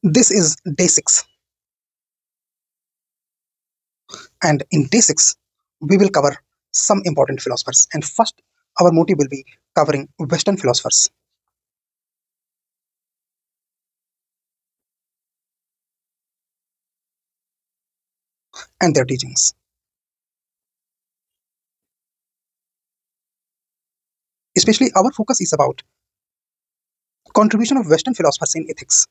This is day 6, and in day 6, we will cover some important philosophers. And first, our motive will be covering Western philosophers and their teachings. Especially, our focus is about contribution of Western philosophers in ethics.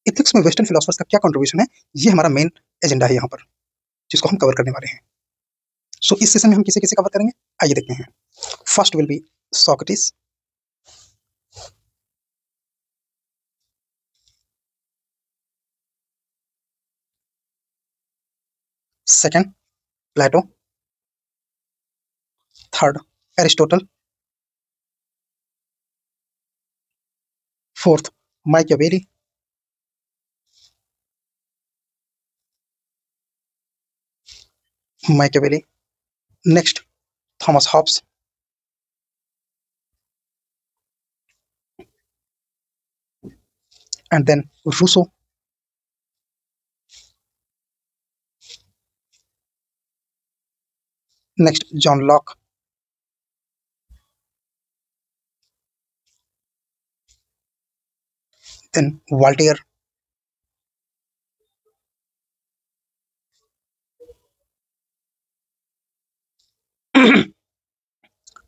Ethics में western philosophers का क्या contribution है, ये हमारा main agenda है यहाँ पर, जिसको हम कवर करने वाले हैं। सो इस सेशन में हम किसे किसे कवर करेंगे, आइए देखते हैं। First will be Socrates, second Plato, third Aristotle, fourth Machiavelli, next Thomas Hobbes, and then Rousseau, next John Locke, then Voltaire,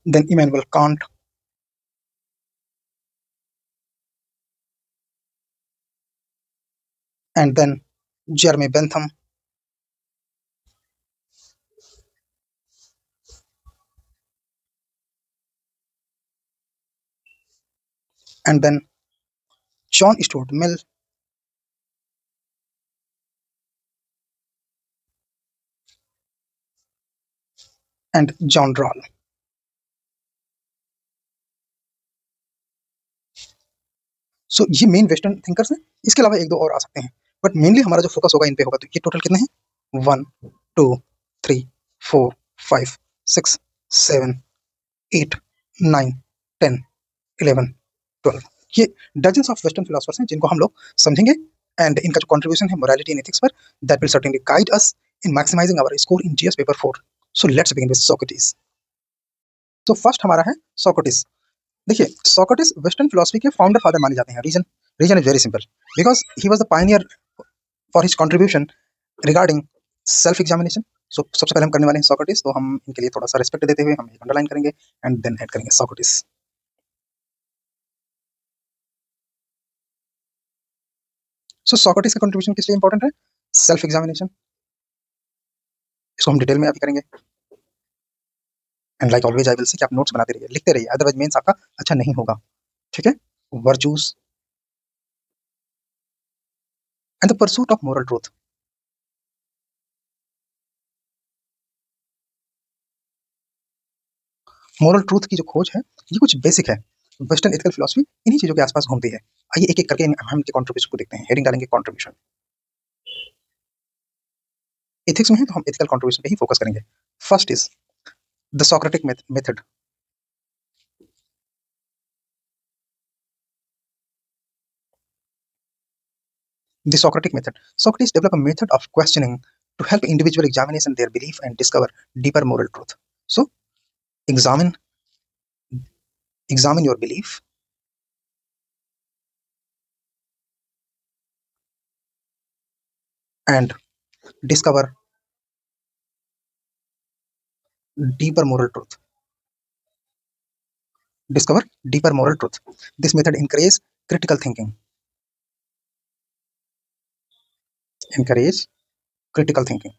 then Immanuel Kant, and then Jeremy Bentham, and then John Stuart Mill, and John Rawls. सो ये main western thinkers हैं, इसके अलावा एक दो और आ सकते हैं, but mainly हमारा जो फोकस होगा इन पे होगा। तो ये टोटल कितने हैं, 1 2 3 4 5 6 7 8 9 10 11 12, ये डजन्स ऑफ वेस्टर्न फिलोसफर्स हैं जिनको हम लोग समझेंगे, एंड इनका जो कंट्रीब्यूशन है मोरालिटी इन एथिक्स पर, that will certainly guide us in maximizing our score in GS paper 4। So let's begin with Socrates. तो फर्स्ट हमारा है सोक्रेटिस। देखिए, सोक्रेटिस वेस्टर्न फिलोसफी के फाउंडर फादर माने जाते हैं। Reason is very simple, because he was the pioneer for his contribution regarding self examination. So सबसे पहले हम करने वाले हैं सोक्रेटिस, तो हम इनके लिए थोड़ा सा रिस्पेक्ट देते हुए हम एक अंडरलाइन करेंगे एंड देन ऐड करेंगे सोक्रेटिस। सो सोक्रेटिस का कंट्रीब्यूशन किस लिए इंपॉर्टेंट है, सेल्फ एग्जामिनेशन। इसको हम डिटेल में अभी करेंगे, and like always I will say कि आप नोट्स बनाते रहिए, लिखते रहिए, अदरवाइज मेंस आपका अच्छा नहीं होगा, ठीक है। Virtues and the pursuit of moral truth. Moral truth की जो खोज है, ये कुछ बेसिक है। वेस्टर्न एथिकल फिलॉसफी इन्हीं चीजों के आसपास घूमती है। आइए एक एक करके हम इनके कंट्रीब्यूशन को देखते हैं, हेडिंग डालेंगे कंट्रीब्यूशन। एथिक्स में है तो हम एथिकल कंट्रीब्यूशन पे ही फोकस करेंगे। First is the Socratic method. The Socratic method. Socrates developed a method of questioning to help individual examination their belief and discover deeper moral truth. So, examine your belief and discover deeper moral truth. Discover deeper moral truth. This method encourages critical thinking. Encourage critical thinking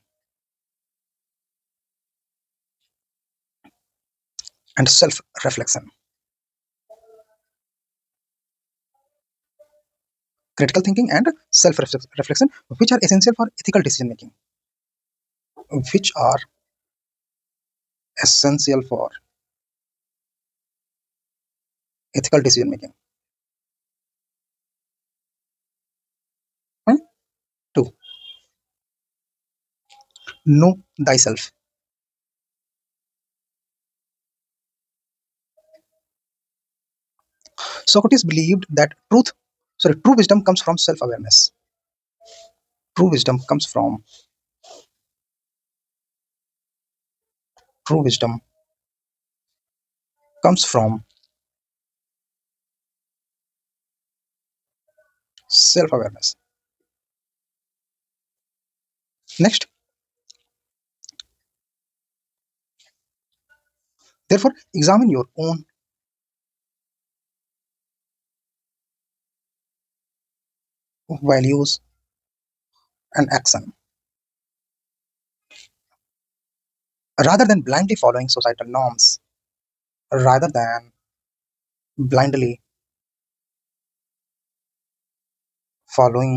and self-reflection. Critical thinking and self-reflection, which are essential for ethical decision making. Which are essential for ethical decision making. Point 2. know thyself. Socrates believed that true wisdom comes from self-awareness. True wisdom comes from true wisdom comes from self-awareness. Next, therefore, examine your own values and action rather than blindly following societal norms. Rather than blindly following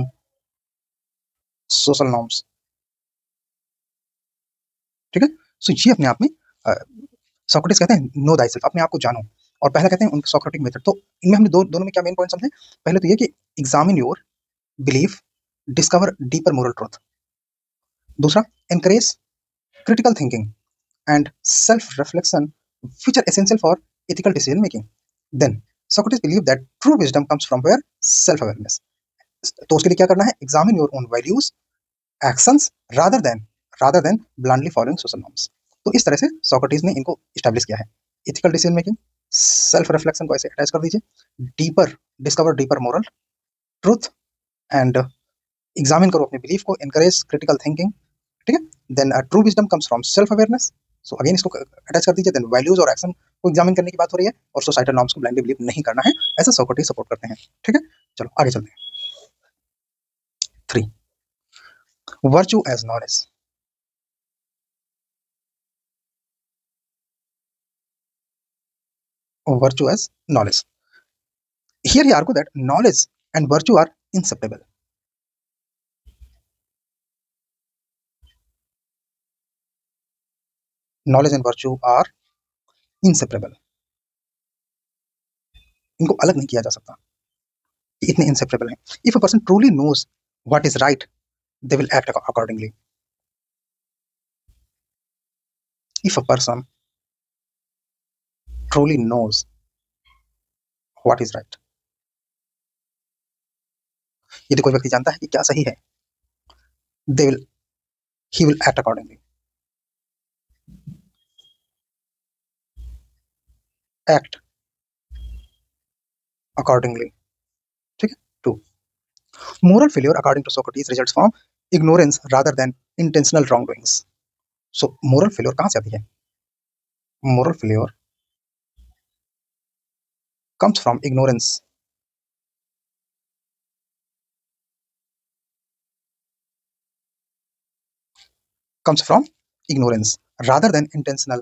social norms. ठीक है, सो ये अपने आप में Socrates कहते हैं no thy self, अपने आप को जानो। और पहला कहते हैं उनका सोक्रेटिक मेथड। तो इनमें हमने दोनों में क्या मेन पॉइंट समझे? पहले तो ये कि examine your belief, discover deeper moral truth. दूसरा, encourage critical thinking and self-reflection, which are essential for ethical decision making. Then Socrates believed that true wisdom comes from where? Self-awareness. तो उसके लिए क्या करना है? Examine your own values, actions rather than blindly following social norms. तो इस तरह से Socrates ने इनको establish किया है। Ethical decision making, self reflection को ऐसे अटैच कर दीजिए, discover deeper moral truth and examine करो अपने बिलीफ को, एनकरेज क्रिटिकल थिंकिंग। ठीक है, then true wisdom comes from self awareness. So again इसको अटैच कर दीजिए। देन वैल्यूज और एक्शन को एग्जामिन करने की बात हो रही है, और सोसाइटल नॉर्म्स को ब्लाइंडली बिलीव नहीं करना है, ऐसा सोक्रेटिस सपोर्ट करते हैं। ठीक है, चलो आगे चलते हैं। 3, virtue as knowledge. Virtue as knowledge. Here he argued that knowledge and virtue are inseparable. Knowledge and virtue are inseparable. इनको अलग नहीं किया जा सकता, इतने inseparable हैं। If a person truly knows what is right, they will act accordingly. If a person truly knows what is right, यदि कोई व्यक्ति जानता है कि क्या सही है, he will act accordingly. Act accordingly. ठीक है। 2, moral failure according to Socrates results from ignorance rather than intentional wrongdoings. So moral failure कहाँ से आती है? Moral failure comes from ignorance rather than intentional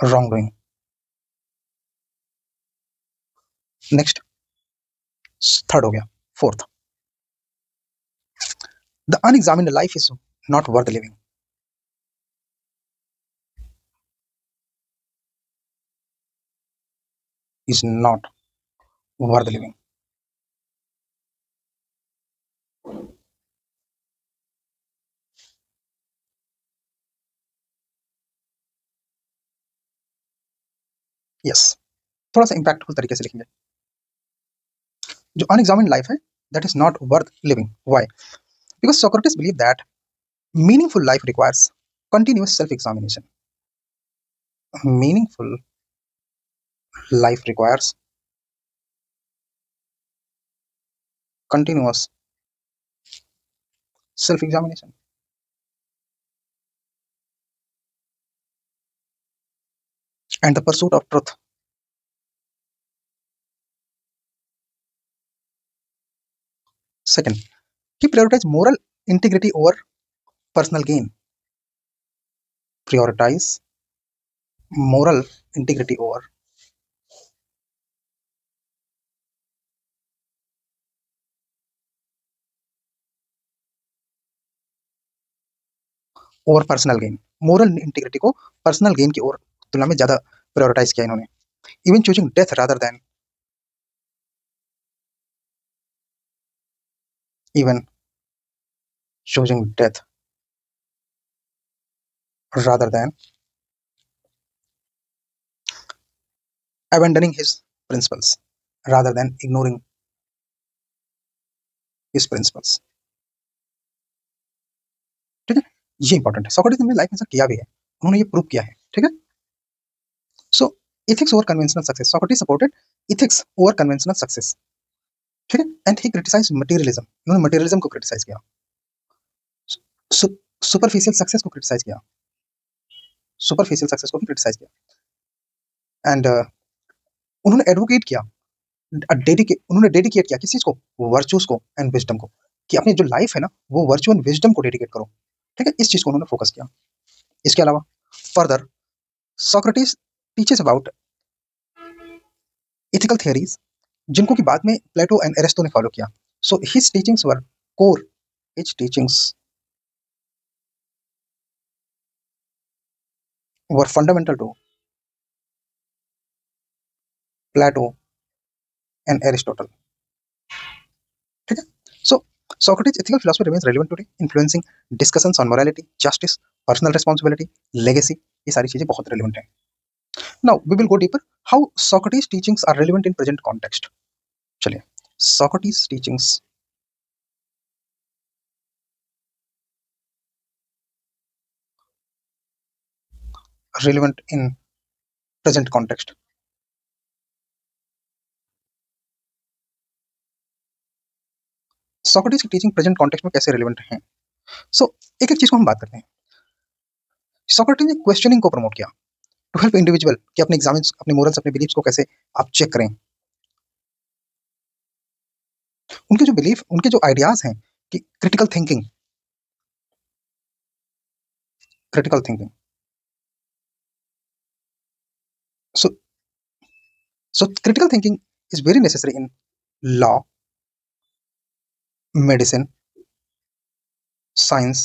wrongdoing. Next, third हो गया। Fourth, the unexamined life is not worth living. Is not worth living. Yes, थोड़ा सा impactful तरीके से लिखेंगे। जो अनएग्जामिन्ड लाइफ है, that is not worth living. Why? Because Socrates believed that meaningful life requires continuous self-examination. Meaningful life requires continuous self-examination. And the pursuit of truth. Second, he prioritized moral integrity over personal gain. Prioritize moral integrity over personal gain. Moral integrity को personal gain की ओर तुलना में ज्यादा prioritise किया इन्होंने। Even choosing death rather than even choosing death rather than abandoning his principles, rather than ignoring his principles. ठीक है, ये इंपॉर्टेंट है। सोक्रेटिस ने लाइफ में ऐसा किया भी है, उन्होंने ये प्रूव किया है। ठीक है, सो ethics over conventional success. Socrates supported ethics over conventional success. ठीक है, एंड ही क्रिटिसाइज मटेरियलिज्म, उन्होंने मटेरियलिज्म को क्रिटिसाइज किया, सुपरफिशियल सक्सेस को क्रिटिसाइज किया, सुपरफिशियल सक्सेस को भी क्रिटिसाइज किया, एंड उन्होंने एडवोकेट किया, उन्होंने डेडिकेट किया किस चीज को, वर्चूज को एंड विजडम को, कि अपनी जो लाइफ है ना वो वर्चू एंड विजडम को डेडिकेट करो। ठीक है, इस चीज को उन्होंने फोकस किया। इसके अलावा further Socrates teaches about ethical theories, जिनको कि बाद में प्लेटो एंड एरिस्टो ने फॉलो किया। So his teachings were core, his teachings were fundamental to Plato and Aristotle. ठीक है, सो Socrates' ethical philosophy remains relevant today, influencing discussions on morality, justice, personal responsibility, legacy. ये सारी चीजें बहुत relevant हैं। Now we will go deeper. How Socrates' teachings are relevant in present context. चलिए, Socrates' teachings relevant in present context. Socrates की teaching present context में कैसे relevant हैं? सो एक एक चीज को हम बात करते हैं। Socrates ने क्वेश्चनिंग को प्रमोट किया टू हेल्प इंडिविजुअल कि अपने एग्जामिन्स, अपने मोरल्स, अपने बिलीफ्स को कैसे आप चेक करें। उनके जो बिलीफ, उनके जो आइडियाज हैं कि critical thinking, critical thinking. So critical thinking is very necessary in law, medicine, science,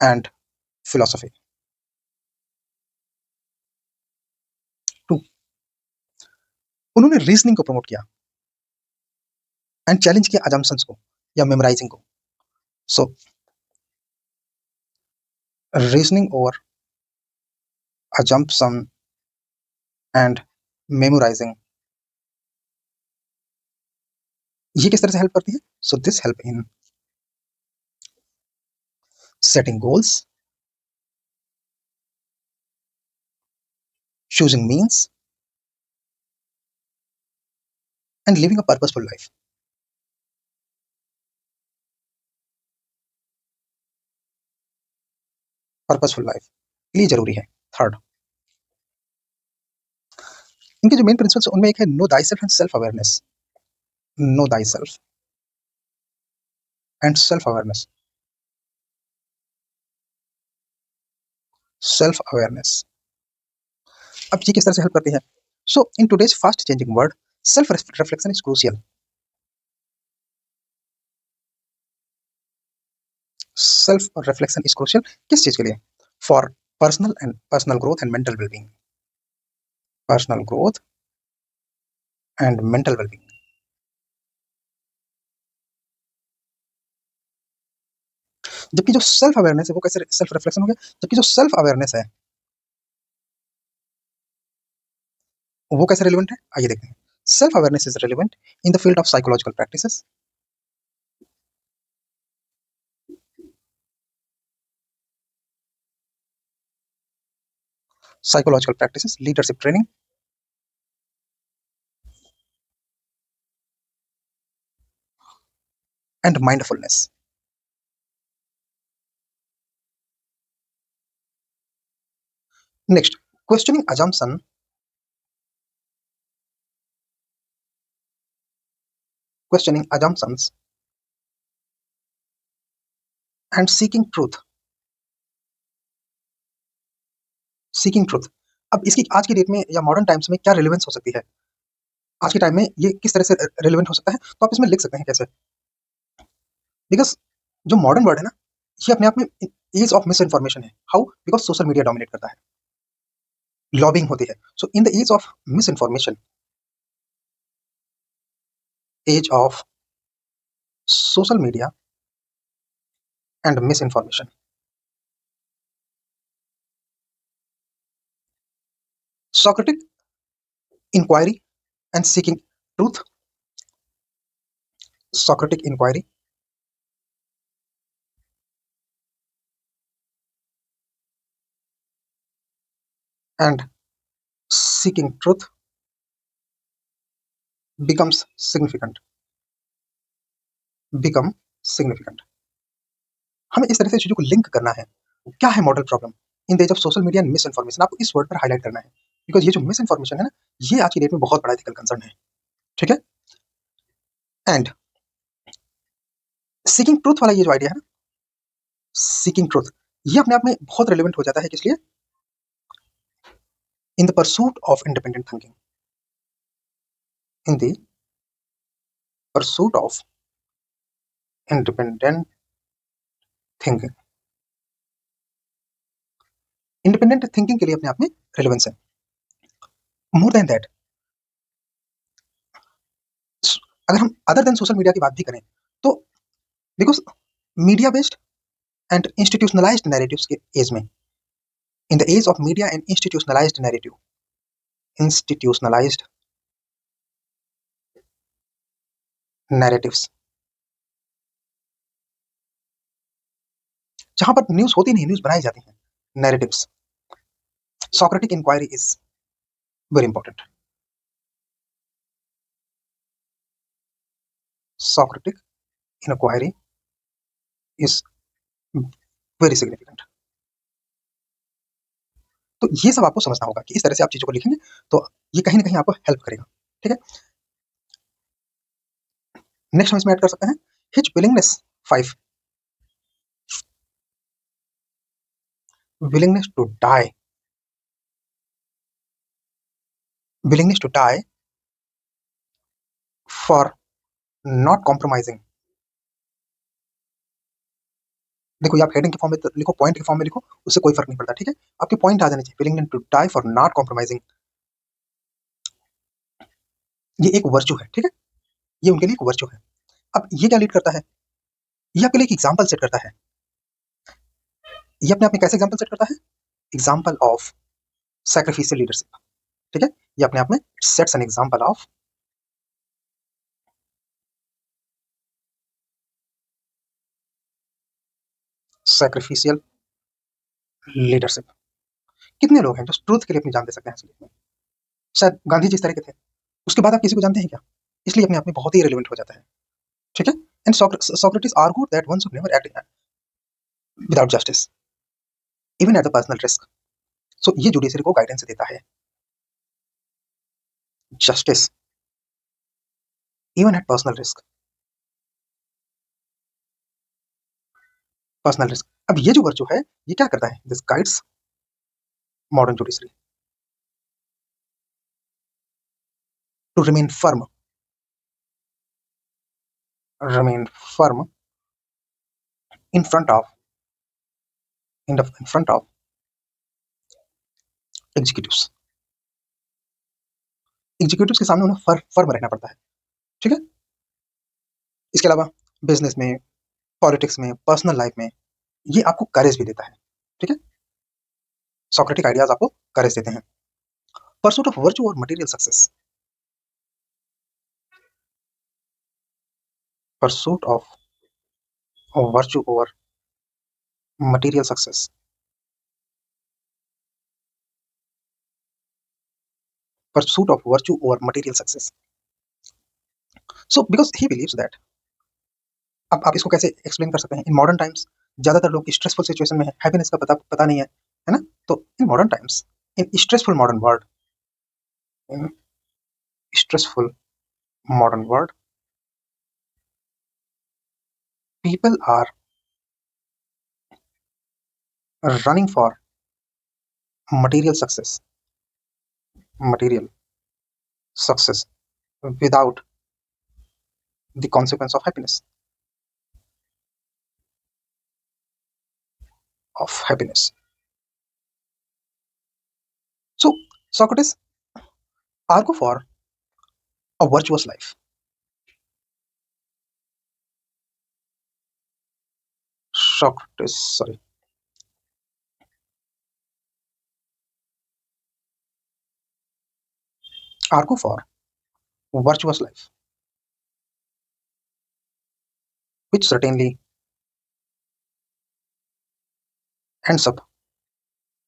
and philosophy. 2. उन्होंने रीजनिंग को प्रमोट किया एंड चैलेंज किया अजम्पशंस को या मेमोराइजिंग को। So reasoning over assumption and memorizing, ये किस तरह से हेल्प करती है? So this help in setting goals, choosing means, and living a purposeful life. Purposeful life ये जरूरी है। थर्ड, इनके जो मेन प्रिंसिपल्स उनमें एक है know thy self and self awareness. Know thy self and self awareness, self awareness. अब ये किस तरह से हेल्प करती है? So in today's fast changing world self reflection is crucial. Self reflection is crucial किस चीज के लिए? For personal growth and mental wellbeing, personal growth and mental wellbeing. जबकि जो सेल्फ अवेयरनेस है वो कैसे सेल्फ रिफ्लेक्शन हो गया, जबकि जो सेल्फ अवेयरनेस है वो कैसे रिलेवेंट है, आइए देखते हैं। Self awareness is relevant in the field of psychological practices, leadership training, and mindfulness. Next, questioning assumptions and seeking truth. अब इसकी आज की डेट में या मॉडर्न टाइम्स में क्या रिलेवेंस हो सकती है? आज के टाइम में ये किस तरह से रिलेवेंट हो सकता है? तो आप इसमें लिख सकते हैं कैसे, बिकॉज जो मॉडर्न वर्ड है ना ये अपने आप में एज ऑफ मिस इन्फॉर्मेशन है। How? Because social media dominate करता है, लॉबिंग होती है। So in the age of misinformation age of social media and misinformation. Socratic inquiry and seeking truth. Socratic inquiry and seeking truth becomes significant. Become significant. हमें इस तरह से चीजों को लिंक करना है. क्या है model problem in the age of social media and misinformation. आपको इस वर्ड पर हाईलाइट करना है, बिकॉज ये जो मिस इन्फॉर्मेशन है ना, ये आज की डेट में बहुत बड़ा एथिकल कंसर्न है. ठीक है. एंड सीकिंग ट्रूथ वाला ये जो आइडिया है ना, सीकिंग ट्रूथ, ये अपने आप में बहुत रेलिवेंट हो जाता है. किस लिए? In the pursuit of independent thinking. In the pursuit of independent thinking. Independent thinking के लिए अपने आप में रेलिवेंस है. मोर देन दैट, अगर हम अदर देन सोशल मीडिया की बात भी करें तो because media based and institutionalized narratives के एज में, in the age of media and institutionalized narrative, institutionalized narratives, जहां पर न्यूज होती नहीं, न्यूज बनाई जाती है, narratives. Socratic inquiry is very important. Socratic inquiry is very significant. तो ये सब आपको समझना होगा कि इस तरह से आप चीजों को लिखेंगे तो ये कहीं ना कहीं आपको हेल्प करेगा. ठीक है. नेक्स्ट हम इसमें ऐड कर सकते हैं his willingness 5, willingness to die, willingness to die for not compromising. देखो ये आप हेडिंग के फॉर्म में लिखो, पॉइंट के फॉर्म में लिखो, उससे कोई फर्क नहीं पड़ता. ठीक है. आपके पॉइंट आ जाने चाहिए. willingness to die for not compromising, ये एक वर्चू है. ठीक है. ये उनके लिए एक वर्चू है. अब ये क्या लीड करता है? ये आपके लिए एक एग्जाम्पल सेट करता है. ये अपने आप में कैसे एग्जाम्पल सेट करता है? Example of sacrificial leadership. ठीक है. ये अपने आप में sets an example of sacrificial leadership. कितने लोग हैं जो ट्रूथ के लिए अपनी जान दे सकते हैं? शायद गांधी जी इस तरह के थे. उसके बाद आप किसी को जानते हैं क्या? इसलिए अपने आप में बहुत ही रेलिवेंट हो जाता है. ठीक है. And Socrates argued that one should never act without justice, even at the personal risk. So ये जुडिशरी को गाइडेंस देता है. Justice even at personal risk. Personal risk. अब ये जो वर्चू है ये क्या करता है? This guides modern judiciary to remain firm in front of in front of executives. Executives के सामने उन्हें फर्म रहना पड़ता है. ठीक है. इसके अलावा बिजनेस में, पॉलिटिक्स में, पर्सनल लाइफ में ये आपको करेज भी देता है. ठीक है. सॉक्रेटिक आइडियाज आपको करेज देते हैं. परसूट ऑफ वर्चू और material success. Pursuit of virtue over material success. Pursuit of virtue over material success. So because he believes that, अब आप इसको कैसे एक्सप्लेन कर सकते हैं? इन मॉडर्न टाइम्स ज्यादातर लोग स्ट्रेसफुल सिचुएशन में है, हैप्पीनेस का पता नहीं है ना. तो in modern times, in stressful modern world, in stressful modern world, people are running for material success without the consequence of happiness. So Socrates argue for a virtuous life. Socrates, sorry. Argue for virtuous life, which certainly ends up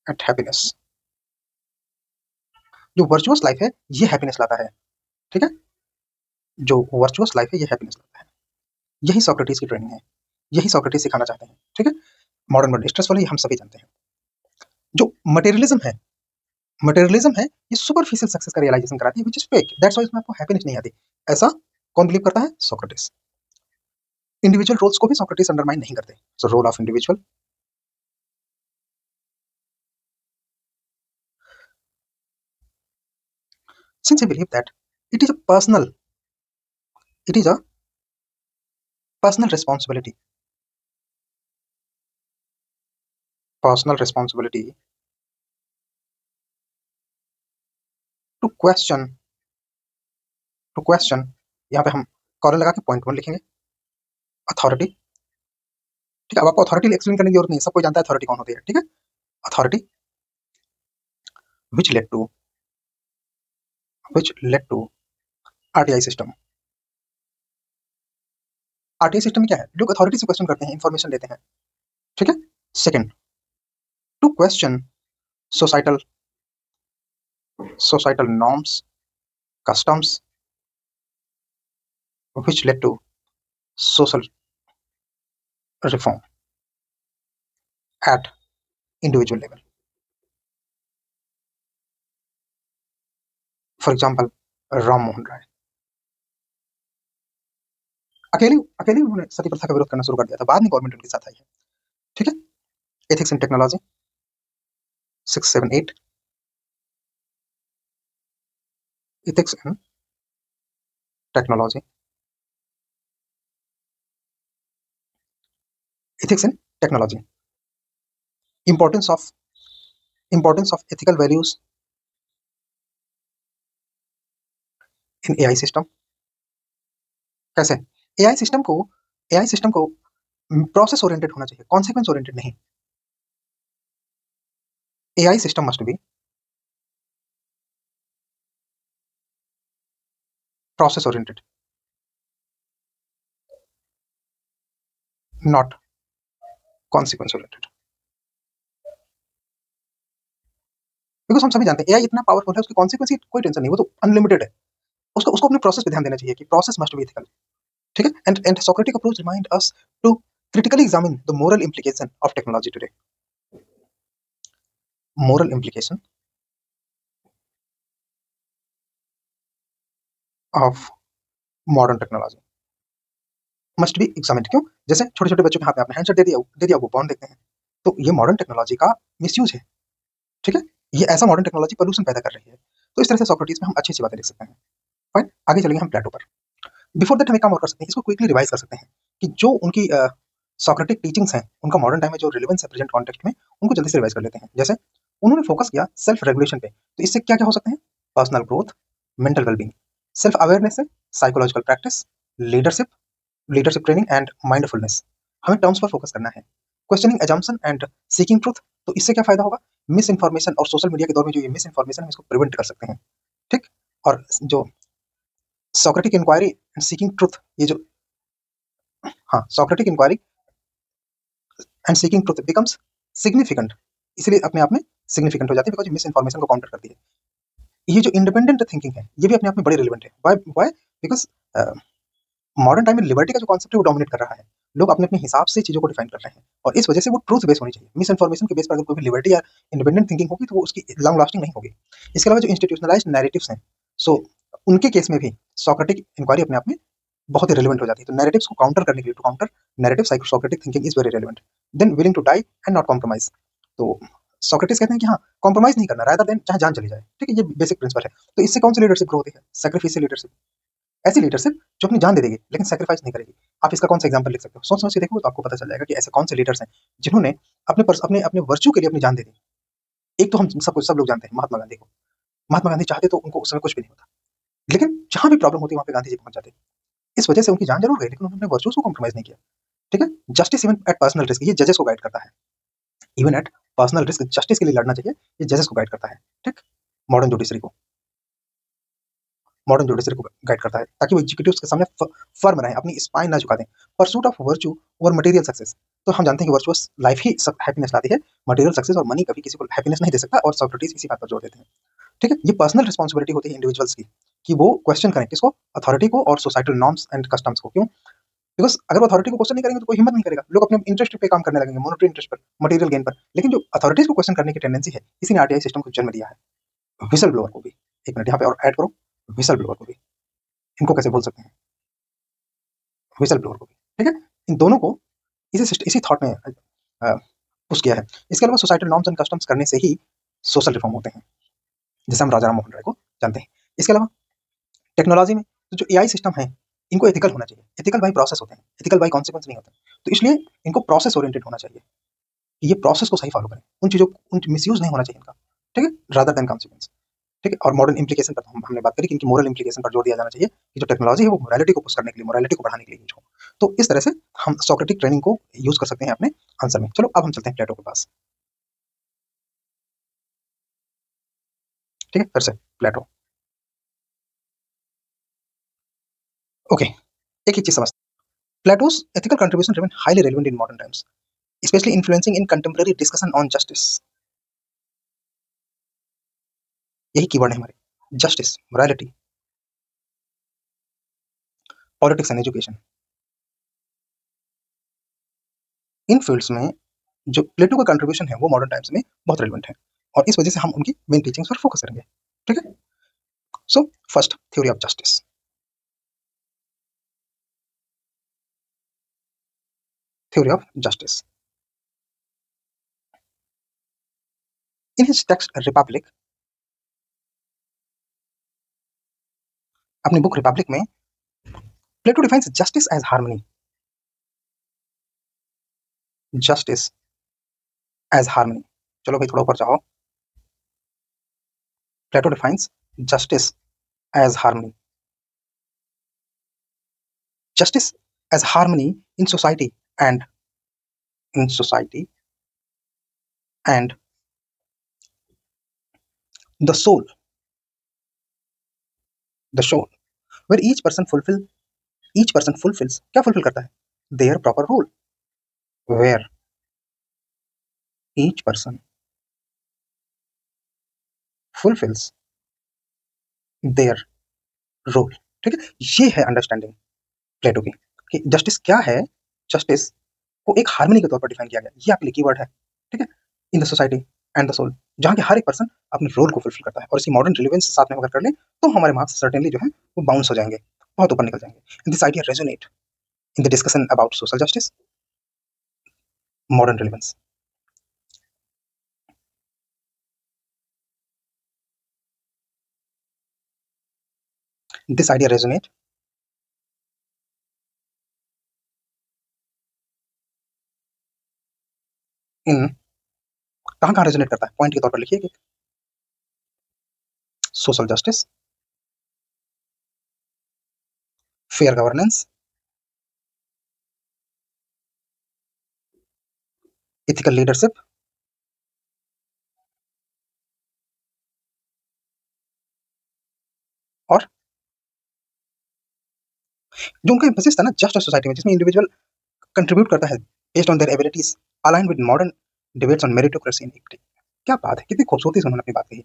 at happiness. जो virtuous life है ये happiness लाता है, ठीक है, जो virtuous life है ये हैप्पीनेस लाता है। यही सोक्रेटिस की ट्रेनिंग है, यही सोक्रेटिस सिखाना चाहते हैं, ठीक है। मॉडर्न वर्ल्ड स्ट्रेस वाले हम सभी जानते हैं। जो मटेरियलिज्म है ये सुपरफिशियल सक्सेस का रियलाइजेशन कराती है, which is fake, that's why इसमें आपको हैप्पीनेस नहीं आती। ऐसा कौन बिलीव करता है? सोक्रेटिस। इंडिविजुअल रोल्स को भी सोक्रेटिस अंडरमाइन नहीं करते। So role of individual, since he believed that it is a personal responsibility to question यहाँ पे हम कॉलर लगा के पॉइंट 1 लिखेंगे, अथॉरिटी, ठीक है। अब आपको अथॉरिटी एक्सप्लेन करने की जरूरत नहीं है, सबको जानता है अथॉरिटी कौन होती है, ठीक है। Authority which led to RTI system. RTI system में क्या है? लोग अथॉरिटी से क्वेश्चन करते हैं, इंफॉर्मेशन लेते हैं, ठीक है। Second, to question societal norms, customs, which led to social reform at individual level. For example, Ram Mohan Roy अकेले उन्होंने सती प्रथा का विरोध करना शुरू कर दिया था, बाद में गवर्नमेंट उनके साथ आई है, ठीक है। Ethics in technology 678, ethics in technology, importance of ethical values in AI system. कैसे? AI सिस्टम को प्रोसेस ओरिएंटेड होना चाहिए, कॉन्सिक्वेंस ओरिएंटेड नहीं। AI system must be process oriented, not consequence oriented. Because हम सभी जानते हैं AI इतना पावरफुल है, उसकी कॉन्सिक्वेंस की कोई टेंशन नहीं, वो तो अनलिमिटेड है। उसको अपने प्रोसेस पे ध्यान देना चाहिए कि प्रोसेस मस्ट बी एथिकल, ठीक है। And Socratic approach remind us to critically examine the moral implication of technology today. Moral implication of modern technology must be examined। क्यों? जैसे छोटे छोटे बच्चों के हाथ में आपने हैंडसेट दे दिया वो बॉन्ड देखते हैं, तो ये मॉडर्न टेक्नोलॉजी का मिसयूज है, ठीक है। ये ऐसा मॉडर्न टेक्नोलॉजी पोल्यूशन पैदा कर रही है। तो इस तरह से सोक्रेटिस में हम अच्छी अच्छी बातें लिख सकते हैं। फाइन, आगे चलेंगे हम प्लेटो पर। बिफोर दैट हम एक काम और कर सकते हैं, इसको क्विकली रिवाइज कर सकते हैं कि जो उनकी सोक्रेटिक टीचिंग्स हैं उनका मॉडर्न टाइम में जो रिलेवेंस है प्रेजेंट कॉन्टेक्स्ट में, उनको जल्दी से रिवाइज कर लेते हैं। जैसे उन्होंने फोकस किया सेल्फ रेगुलेशन पे, तो इससे क्या क्या हो सकते हैं? Personal growth, mental wellbeing, self awareness है, psychological practice, leadership training and mindfulness. हमें टर्म्स पर फोकस करना है। Questioning assumption and seeking truth, तो इससे क्या फायदा होगा? मिस इन्फॉर्मेशन और सोशल मीडिया के दौर में जो ये मिस इन्फॉर्मेशन है इसको प्रिवेंट कर सकते हैं, ठीक। और जो Socratic inquiry and seeking truth, ये जो Socratic inquiry and seeking truth becomes significant, इसलिए अपने आप में सिग्निफिकेंट हो जाती है बिकॉज मिस इन्फॉर्मेशन को काउंटर करती है। ये जो इंडिपेंडेंट थिंकिंग है ये भी अपने आप में बड़ी रिलेवेंट है। व्हाई? बिकॉज मॉडर्न टाइम में लिबर्टी का जो कॉन्सेप्ट है वो डोमिनेट कर रहा है। लोग अपने अपने हिसाब से चीजों को डिफाइन कर रहे हैं और इस वजह से वो ट्रूथ बेस होनी चाहिए। मिस इन्फॉर्मेशन के बेस पर अगर कोई भी लिबर्टी या इंडिपेंडेंट थिंकिंग होगी तो वो उसकी लॉन्ग लास्टिंग नहीं होगी। इसके अलावा जो इंस्टीट्यूशनलाइज्ड नैरेटिव्स हैं, सो उनके केस में भी सोक्रेटिक इंक्वायरी अपने आप में बहुत ही रिलेवेंट हो जाती है। तो नैरेटिव्स को काउंटर करने के लिए, to counter narrative Socratic thinking is very relevant. Then willing to die and not compromise, तो सोक्रेटिस कहते हैं कि हाँ कॉम्प्रोमाइज नहीं करना, रादर देन चाहे जान चली जाए, ठीक है। ये बेसिक प्रिंसिपल है। तो इससे कौन सी लीडरशिप ग्रो होती है? सैक्रिफिशियल लीडरशिप, ऐसी लीडरशिप जो अपनी जान दे देगी लेकिन सैक्रिफाइस नहीं करेगी। आप इसका कौन सा एग्जांपल लिख सकते हो? सोच समझ के देखो तो आपको पता चल जाएगा कि ऐसे कौन से लीडर्स हैं जिन्होंने अपने अपने वर्च्यू के लिए अपनी जान दे दी। एक तो हम सब लोग जानते हैं महात्मा गांधी को। महात्मा गांधी चाहते तो उनको उस समय कुछ भी नहीं होता, लेकिन जहां भी प्रॉब्लम होती वहां पे गांधी जी पहुंच जाते। इस वजह से उनकी जान जरूर गई लेकिन उन्होंने वर्च्यूज को कॉम्प्रोमाइज नहीं किया। ठीक है। Justice even at personal risk, ये जजेस को गाइड करता है। Even at personal risk justice के लिए लड़ना चाहिए, ये जजेस को गाइड करता है। ठीक, मॉडर्न जुडिशरी को, मॉडर्न जुडिशरी को गाइड करता है, ताकि वो एग्जीक्यूटिव्स के सामने फर्म रहे, अपनी स्पाइन ना झुका दें। परसूट ऑफ वर्च्यू और मटेरियल सक्सेस, तो हम जानते हैं कि वर्चुअस लाइफ ही हैप्पीनेस लाती है, मटेरियल सक्सेस और मनी कभी किसी को हैप्पीनेस नहीं दे सकता, और सोक्रेटिस इसी बात पर जोर देते हैं। ठीक है, ये पर्सनल रिस्पॉन्सिबिलिटी होती है इंडिविजुअल्स की, कि वो क्वेश्चन करें किसको, अथॉरिटी को और सोसाइटल नॉर्म्स एंड कस्टम्स को। क्यों? बिकॉज अगर वो अथॉरिटी को क्वेश्चन नहीं करेंगे तो कोई हिम्मत नहीं करेगा, लोग अपने इंटरेस्ट पे काम करने लगेंगे, मॉनेटरी इंटरेस्ट पर, मटेरियल गेन पर। लेकिन जो अथॉरिटीज को क्वेश्चन करने की टेंडेंसी है, इसी ने आरटीआई सिस्टम को जन्म दिया है। विसल ब्लोअर को भी, एक मिनट यहाँ पे और ऐड करो, विसल ब्लोअर को भी, इनको कैसे बोल सकते हैं, विसल ब्लोअर को भी। ठीक है, इन दोनों को इसी थॉट में पुश किया है। इसके अलावा सोसाइटल नॉर्म्स एंड कस्टम्स करने से ही सोशल रिफॉर्म होते हैं, जैसे हम राजा राम मोहन राय को जानते हैं। इसके अलावा टेक्नोलॉजी में जो एआई सिस्टम है, इनको एथिकल होना चाहिए। एथिकल बाई प्रोसेस होते हैं, एथिकल बाई कॉन्सिक्वेंस नहीं होते। तो इसलिए इनको प्रोसेस ओरिएंटेड होना चाहिए, कि ये प्रोसेस को सही फॉलो करें, उन चीज़ों, उन मिसयूज नहीं होना चाहिए इनका। ठीक है, रादर देन कॉन्सिक्वेंस। ठीक है, और मॉडर्न इम्प्लीकेशन पर हमने बात करी कि इनकी मोरल इम्प्लीकेशन पर जोर दिया जाना चाहिए, कि जो टेक्नोलॉजी है वो मोरालिटी को पुश करने के लिए, मोरालिटी को बढ़ाने के लिए यूज हो। तो इस तरह से हम सोक्रेटिक ट्रेनिंग को यूज कर सकते हैं अपने आंसर में। चलो अब हम चलते हैं प्लेटो के पास। ठीक है, फिर से प्लेटो। ओके, एक ही चीज समझ, plateaus ethical contribution remain highly relevant in modern times, specially influencing in contemporary discussion on justice. यही कीवर्ड है हमारे, justice, morality, politics and education. In fields में जो प्लेटो का कंट्रीब्यूशन है वो मॉडर्न टाइम्स में बहुत रेलेवेंट है, और इस वजह से हम उनकी मेन टीचिंग्स पर फोकस करेंगे। ठीक है, so first, theory of justice. Theory of justice, in his text republic, अपनी बुक रिपब्लिक में Plato defines justice as harmony, justice as harmony. चलो भाई थोड़ा ऊपर जाओ, Plato defines justice as harmony, justice as harmony in society and in society and the soul, the soul where each person fulfills, क्या fulfill करता है, their proper role, where each person fulfills their role। ठीक है, ये है understanding प्लेटो की, कि justice क्या है। जस्टिस को एक हार्मनी के तौर पर डिफाइन किया गया, ये आपके लिए कीवर्ड है। ठीक है, in the society and the soul, जहाँ के हर एक पर्सन अपने रोल को फुलफिल करता है, और इसी मॉडर्न रिलेवेंस साथ में अगर कर लें तो हमारे मार्क्स सर्टेनली जो है वो बाउंस हो जाएंगे, बहुत ऊपर निकल जाएंगे। This idea resonate in the discussion about social justice, modern relevance. This idea resonate in, कहाँ कहाँ रेजोनेट करता है, पॉइंट के तौर पर लिखिए कि social justice, fair governance, ethical leadership, और जो उनका एम्फेसिस था ना जस्ट सोसाइटी में, जिसमें इंडिविजुअल कंट्रीब्यूट करता है based on their abilities, align with modern debates on meritocracy and equity. क्या बात है, कितनी खूबसूरती से उन्होंने अपनी बात कही।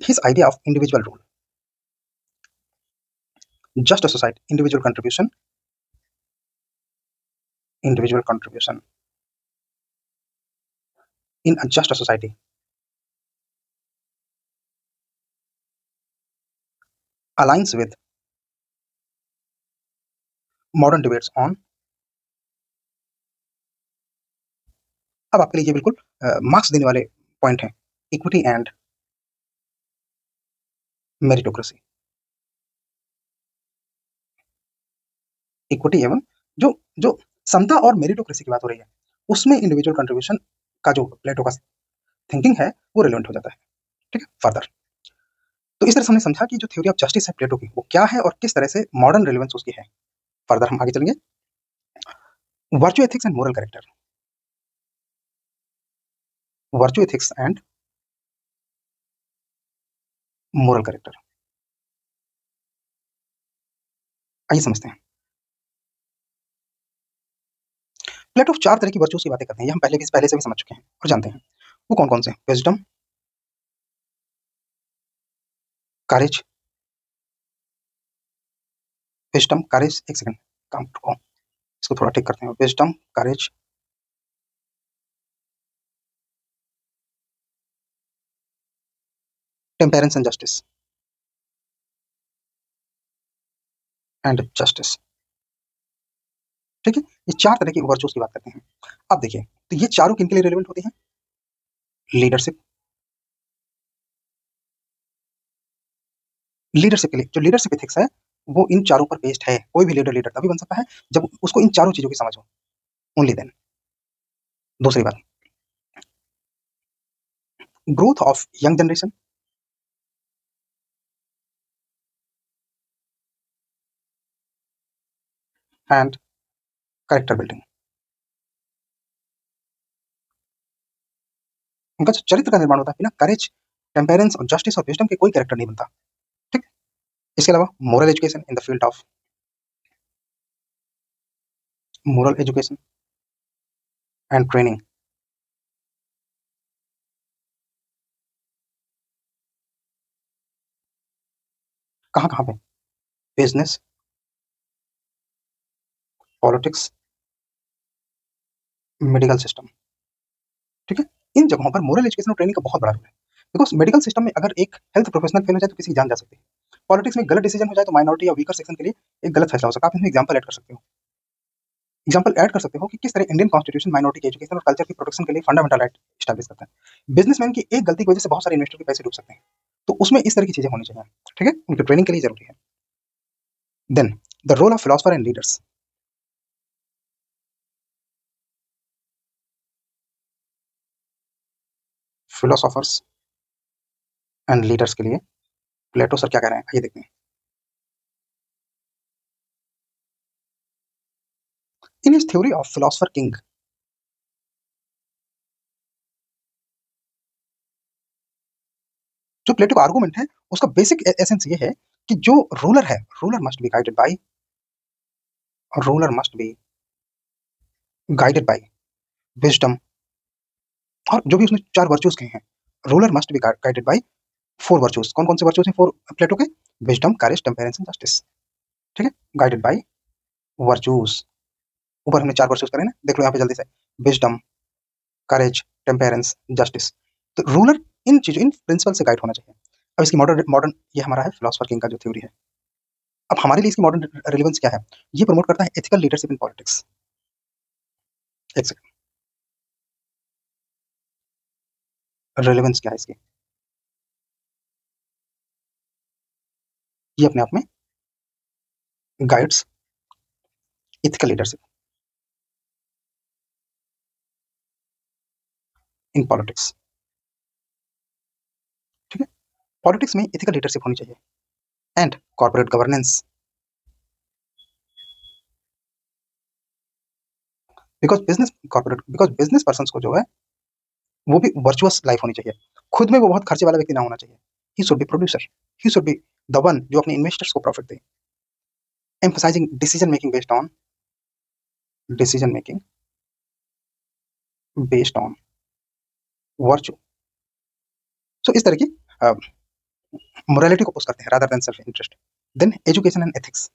His idea of individual role, just a society, individual contribution in a just a society aligns with modern debates on, अब आपके लिए ये बिल्कुल मार्क्स देने वाले पॉइंट हैं, इक्विटी एंड मेरिटोक्रेसी। इक्विटी एवं जो जो समता और मेरिटोक्रेसी की बात हो रही है, उसमें इंडिविजुअल कंट्रीब्यूशन का जो प्लेटो का थिंकिंग है वो रिलेवेंट हो जाता है। ठीक है, फर्दर तो इस तरह से हमने समझा कि जो थ्योरी ऑफ जस्टिस है प्लेटो की, वो क्या है और किस तरह से मॉडर्न रिलेवेंस उसकी है। फर्दर हम आगे चलेंगे। Virtue ethics and moral character. Virtue ethics and moral character, आइए समझते हैं। प्लेटो 4 तरह की वर्चूज की बातें करते हैं, ये हम पहले से भी समझ चुके हैं और जानते हैं। वो कौन कौन से? विजडम, करेज, विजडम, करेज, एक सेकंड काम रुको, इसको थोड़ा ठीक करते हैं। Wisdom, courage, temperance and justice, and justice. ठीक है, ये 4 तरह की वर्चूज की बात करते हैं। अब देखिए, तो ये चारों किन के लिए रिलेवेंट होती हैं? लीडरशिप, लीडरशिप के लिए। जो लीडरशिप एथिक्स है वो इन चारों पर बेस्ड है। कोई भी लीडर लीडर तभी बन सकता है जब उसको इन चारों चीजों की समझ हो, ओनली देन। दूसरी बात, growth of young generation and character building. उनका जो चरित्र का निर्माण होता है, बिना करेज, टेम्परेंस और जस्टिस और विजडम के कोई कैरेक्टर नहीं बनता। ठीक। इसके अलावा moral education in the field of moral education and training. कहाँ कहाँ पे? Business, politics, medical system. ठीक है, इन जगहों पर मोरल एजुकेशन और ट्रेनिंग का बहुत बड़ा रोल है। बिकॉज मेडिकल सिस्टम में अगर एक हेल्थ प्रोफेशनल फेल हो जाए तो किसी की जान जा सकती है। पॉलिटिक्स में गलत डिसीजन हो जाए तो माइनॉरिटी या वीकर सेक्शन के लिए एक गलत फैसला हो सकता है। आप इसमें एग्जाम्पल ऐड कर सकते हो। एग्जाम्पल ऐड कर सकते हो कि किस तरह इंडियन कॉन्स्टिट्यूशन माइनॉरिटी के एजुकेशन और कल्चर की प्रोटेक्शन के लिए फंडामेंटल राइट स्टैब्लिश करता है। बिजनेसमैन की एक गलती की वजह से बहुत सारे इन्वेस्टर के पैसे डूब सकते हैं, तो उसमें इस तरह की चीजें होनी चाहिए। ठीक है, उनकी ट्रेनिंग के लिए जरूरी है। Then the role of philosopher and leaders. Philosophers and leaders के लिए प्लेटो सर क्या कह रहे हैं, आइए देखते हैं। In his theory of philosopher king, जो प्लेटो का आर्गुमेंट है उसका बेसिक एसेंस ये है कि जो रूलर है, ruler must be guided by wisdom. और जो भी उसने 4 वर्चूज कहे हैं, ruler must be guided by 4 virtues. कौन कौन से वर्चूज हैं 4 प्लेटो के? Wisdom, courage, temperance and justice. ठीक है, गाइडेड बाय वर्चूज। ऊपर हमने 4 वर्चूज करे ना, देख लो यहाँ पे जल्दी से। विजडम, करेज, टेम्परेंस, जस्टिस। तो रूलर इन चीजों, इन प्रिंसिपल से गाइड होना चाहिए। अब इसकी मॉडर्न मॉडर्न ये हमारा है फिलोसफर किंग का जो थ्योरी है। अब हमारे लिए इसकी मॉडर्न रिलेवेंस क्या है? ये प्रमोट करता है एथिकल लीडरशिप इन पॉलिटिक्स। एक सेकंड, रिलेवेंस क्या है इसकी? ये अपने आप में guides ethical leadership in politics. ठीक है, पॉलिटिक्स में एथिकल लीडरशिप होनी चाहिए and corporate governance. Because business person को जो है वो भी वर्चुअस लाइफ होनी चाहिए। खुद में वो बहुत खर्चे वाला व्यक्ति ना होना चाहिए। He should be producer, he should be the one जो अपने इन्वेस्टर्स को प्रॉफिट दे। Emphasizing decision making based on virtue. So इस तरह की मोरालिटी को पुश करते हैं rather than self interest. Then education and ethics.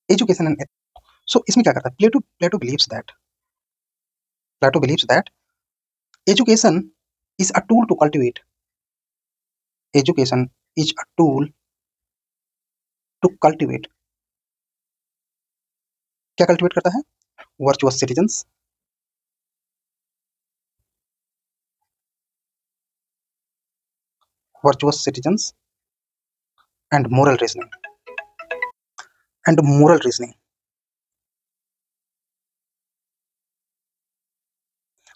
Education and, so इसमें क्या करता है Plato? Plato believes that education is a tool to cultivate, education is a tool to cultivate. क्या कल्टिवेट करता है? Virtuous citizens, virtuous citizens and moral reasoning,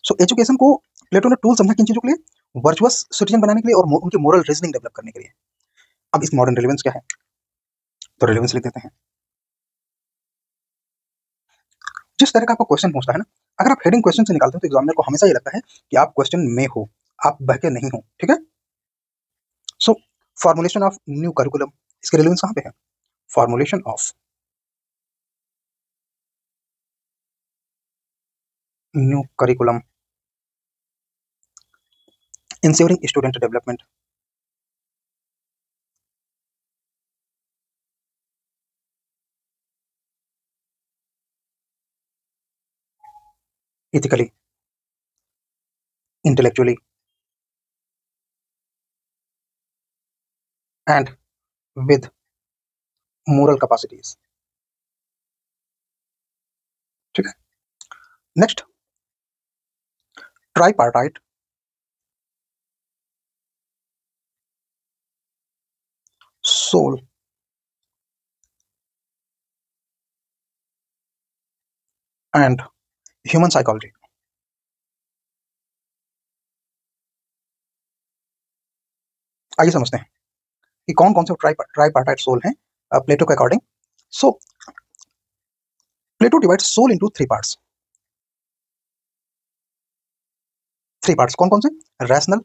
so education को प्लेटो ने tool समझा किन चीजों के लिए? वर्चुअस सिटीजन बनाने के लिए और उनके मोरल रीजनिंग डेवलप करने के लिए। अब इस मॉडर्न रिलेवेंस क्या है, तो रिलेवेंस लिख देते हैं। जिस तरह का आपको क्वेश्चन पूछता है ना, अगर आप हेडिंग क्वेश्चन से निकालते हो तो एग्जामिनर को हमेशा ये लगता है कि आप क्वेश्चन में हो, आप बहके नहीं हो, ठीक है। So formulation of new curriculum, इसके रिलेवेंस कहाँ पे है? Formulation of new curriculum ensuring student development, ethically, intellectually, and with moral capacities, ठीक है। Next, tripartite soul and human psychology. आइए समझते हैं कि कौन कौन से ट्राइपार्टाइट सोल हैं प्लेटो के according. So Plato divide soul into three parts कौन कौन से? रैशनल,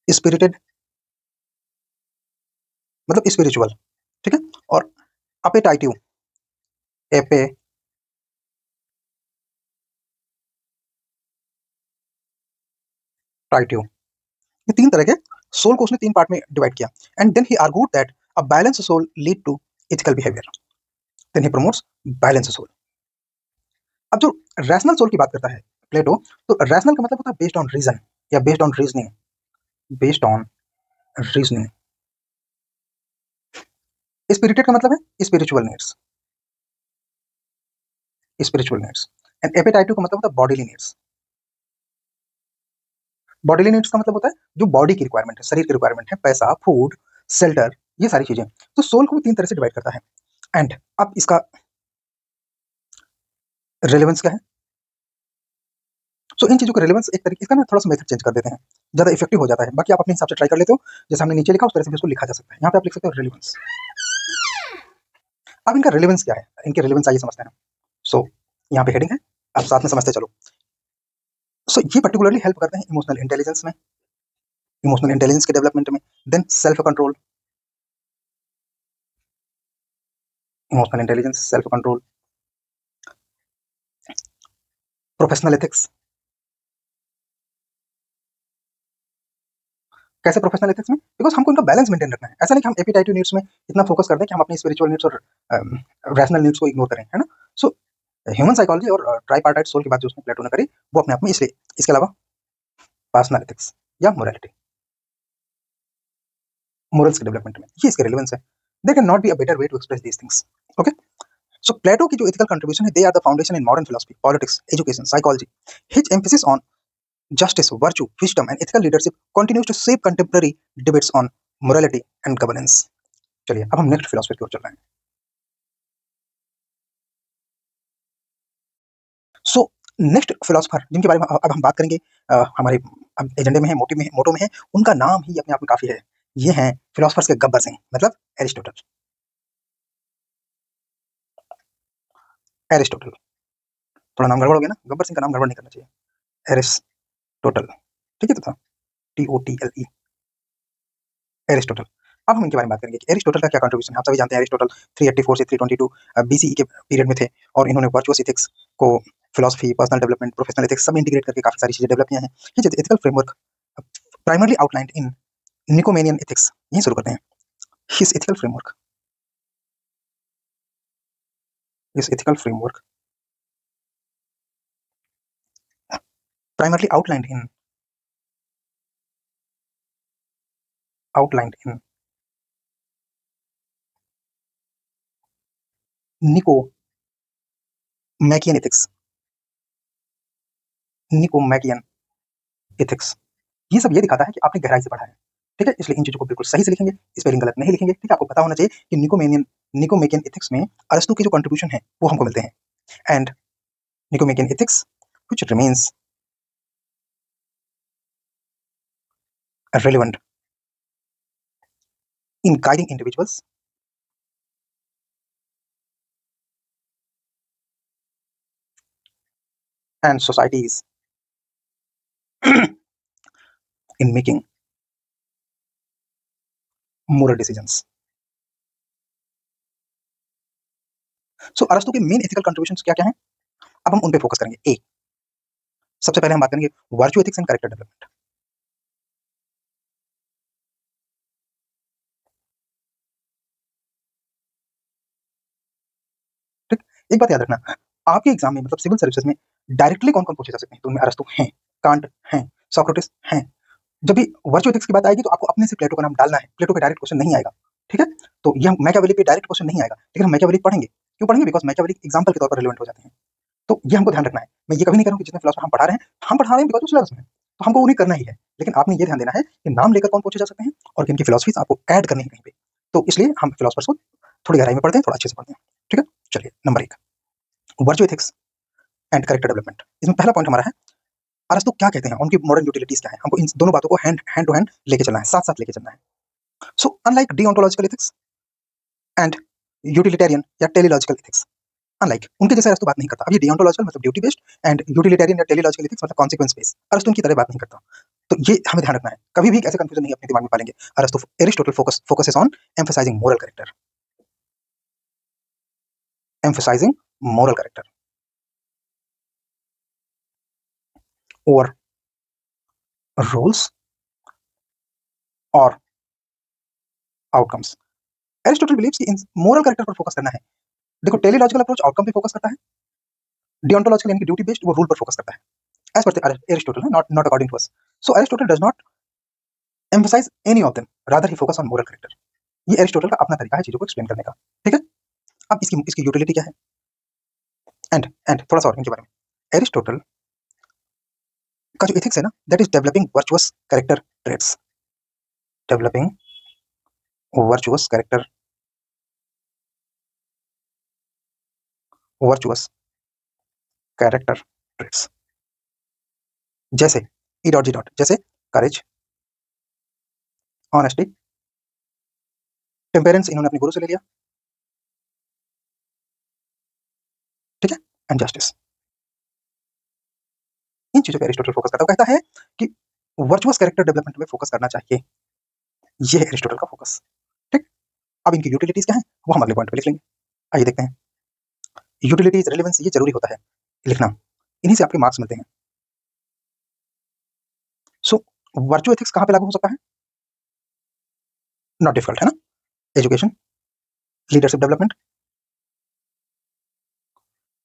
स्पिरिटेड मतलब स्पिरिचुअल, ठीक है, और अपेटाइटिव, एपेटाइटिव। ये तीन तरह के सोल को उसने तीन पार्ट में डिवाइड किया। And then he argued that a balance soul lead to ethical behaviour, then he promotes balance soul. अब जो रैशनल सोल की बात करता है प्लेटो, तो रैशनल का मतलब होता है बेस्ड ऑन रीजन या based on reasoning, based on reasoning. Spirited का मतलब है spiritual needs, spiritual needs. And appetitive का मतलब होता है बॉडीली नीड्स। बॉडीली नीड्स का मतलब होता है जो बॉडी की रिक्वायरमेंट है, शरीर की रिक्वायरमेंट है, पैसा, फूड, शेल्टर, ये सारी चीजें। तो सोल को भी तीन तरह से डिवाइड करता है। एंड अब इसका रेलेवेंस क्या है? सो इन चीजों का रेलेवेंस एक तरीके, इसका ना थोड़ा सा मेथड चेंज कर देते हैं, ज्यादा इफेक्टिव हो जाता है। बाकी आप अपने हिसाब से ट्राई कर लेते हो, जैसे हमने नीचे लिखा उस तरह से भी इसको लिखा जा सकता है। यहाँ पे आप लिख सकते हो रेलेवेंस। अब इनका रेलेवेंस क्या है, इनके रेलेवेंस आइए समझते हैं। सो यहाँ पे हेडिंग है, आप साथ में समझते चलो। सो ये पर्टिकुलरली हेल्प करते हैं इमोशनल इंटेलिजेंस में, इमोशनल इंटेलिजेंस के डेवलपमेंट में। Then self control, emotional intelligence, self control, professional ethics. कैसे प्रोफेशनल एथिक्स में? बिकॉज हमको इनका बैलेंस मेंटेन रखना है। ऐसा नहीं कि हम एपिटाइटिव नीड्स में इतना फोकस कर दें कि हम अपनी स्पिरिचुअल नीड्स और रैशनल नीड्स को इग्नोर करें, है ना। सो ह्यूमन साइकोलॉजी और ट्राइपार्टाइट सोल की बात जो उसने प्लेटो ने करी, वो अपने आप में इसलिए, इसके अलावा पर्सनल एथिक्स या मोरालिटी, मोरल्स के डेवलपमेंट में, ये इसके रिलेवेंस है। There cannot be a better way to express these things, okay. So Plato की जो एथिकल कंट्रीब्यूशन है, they are the foundation in modern philosophy, politics, education, psychology. His emphasis on justice, virtue, wisdom, and ethical leadership continues to shape contemporary debates on morality and governance. चलिए अब हम next philosopher की ओर चल रहे हैं। So next philosopher जिनके बारे में अब हम बात करेंगे, हमारे एजेंडे में है, मोटो में है, उनका नाम ही अपने आप में काफी है। ये हैं फिलोसफर्स के गब्बर सिंह, मतलब एरिस्टोटल। एरिस्टोटल, थोड़ा नाम गड़बड़ हो गया ना, गब्बर सिंह का नाम गड़बड़ नहीं करना चाहिए, एरिस्टोटल, ठीक है। तो था TOTLE, एरिस्टोटल। अब हम इनके बारे में बात करेंगे कि एरिस्टोटल का क्या कंट्रीब्यूशन है। आप सभी जानते हैं एरिस्टोटल 384 से 322 BCE के पीरियड में थे, और इन्होंने वर्चुअस एथिक्स को philosophy, personal development, professional ethics सब इंटीग्रेट करके काफी सारी चीजें डेवलप किया है। His ethical framework primarily outlined in Nicomachean ethics. यहीं शुरू करते हैं। His ethical framework, his ethical framework primarily outlined in Nicomachean ethics, Nicomachean ethics. ये सब ये दिखाता है कि आपने गहराई से पढ़ा है, ठीक है। इसलिए इन चीजों को बिल्कुल सही से लिखेंगे, स्पेलिंग गलत नहीं लिखेंगे, ठीक है। आपको पता होना चाहिए कि निकोमेकियन एथिक्स में अरस्तु की जो कंट्रीब्यूशन है वो हमको मिलते हैं। And Nicomachean ethics, which remains relevant in guiding individuals and societies in making moral decisions. सो अरस्तु के मेन एथिकल कंट्रीब्यूशंस क्या क्या हैं, अब हम उन पे फोकस करेंगे। ए, सबसे पहले हम बात करेंगे virtue ethics and character development. ठीक, एक बात याद रखना, आपके एग्जाम में मतलब सिविल सर्विसेज में डायरेक्टली कौन कौन पूछे जा सकते हैं, तो उनमें अरस्तु हैं, कांट हैं, सोक्रेटिस हैं। जब भी वर्चू एथिक्स की बात आएगी तो आपको अपने से प्लेटो का नाम डालना है, प्लेटो पे डायरेक्ट क्वेश्चन नहीं आएगा, ठीक है। तो ये हम मैकियावेली पे डायरेक्ट क्वेश्चन नहीं आएगा, लेकिन हम मैकियावेली पढ़ेंगे, क्यों पढ़ेंगे, बिकॉज मैकियावेली एग्जांपल के तौर पर रिलेवेंट हो जाते हैं। तो ये हमको ध्यान रखना है। मैं ये कभी नहीं कह रहा हूँ कि जितने फिलोसफर हम पढ़ा रहे हैं, हम पढ़ा रहे हैं बिकॉज सिलेबस में, तो हमको उन्हें करना ही है, लेकिन आपने ये ध्यान देना है कि नाम लेकर कौन पूछे जा सकते हैं और किनकी फिलोसफीज आपको ऐड करनी है कहीं पे। तो इसलिए हम फिलोसफर्स को थोड़ी गहराई में पढ़ते हैं, थोड़ा अच्छे से पढ़ते हैं, ठीक है। चलिए number 1, virtue ethics and character development. इसमें पहला पॉइंट हमारा है अरस्तु क्या कहते हैं, उनकी मॉडर्न यूटिलिटीज क्या है, हमको इन दोनों बातों को हैंड टू हैंड लेके चलना है, साथ साथ लेके चलना है। So unlike deontological ethics and utilitarian या टेलीलॉजिकल एथिक्स, अनलाइक उनके जैसे अरस्तु बात नहीं करता। अब ये डिओन्टोलॉजिकल मतलब ड्यूटी बेस्ड एंड यूटिलिटेरियन या टेलीलॉजिकल एथिक्स मतलब कॉन्सिक्वेंस बेस्ड, अरस्तु उनकी तरह बात नहीं करता। तो ये हमें ध्यान रखना है, कभी भी ऐसे कंफ्यूजन नहीं अपने दिमाग में पालेंगे। Arastu Aristotle focuses on emphasizing moral character, emphasizing moral character over rules और आउटकम्स। एरिस्टोटल बिलीव्स कि इन मोरल कैरेक्टर पर फोकस करना है। देखो टेलीलॉजिकल अप्रोच आउटकम पे फोकस करता है, डिओन्टोलॉजिकल यानी कि ड्यूटी बेस्ड वो रूल पर फोकस करता है, as per Aristotle, not according to us. So Aristotle does not emphasize any of them, rather he focus on moral character. ये एरिस्टोटल का अपना तरीका है चीजों को एक्सप्लेन करने का, ठीक है। अब इसकी यूटिलिटी क्या है, एंड थोड़ा सा और इनके बारे में। एरिस्टोटल का जो एथिक्स है ना, that is developing virtuous character traits, developing virtuous character, virtuous character traits, जैसे ई डॉट जी डॉट, जैसे करेज, ऑनेस्टी, टेम्परेंस इन्होंने अपने गुरु से ले लिया, ठीक है, एंड जस्टिस। इन चीजों पे एरिस्टोटल फोकस करता है, वो कहता है कि वर्चुअस कैरेक्टर डेवलपमेंट में फोकस करना चाहिए, ये है एरिस्टोटल का फोकस, ठीक। अब इनकी यूटिलिटीज क्या है वो हम अगले पॉइंट पे लिख लेंगे। आइए देखते हैं यूटिलिटीज, रेलेवेंस, ये जरूरी होता है लिखना, इन्हीं से आपके मार्क्स मिलते हैं। सो वर्चू एथिक्स कहां पे लागू हो सकता है, नॉट डिफिकल्ट है ना, education, leadership development,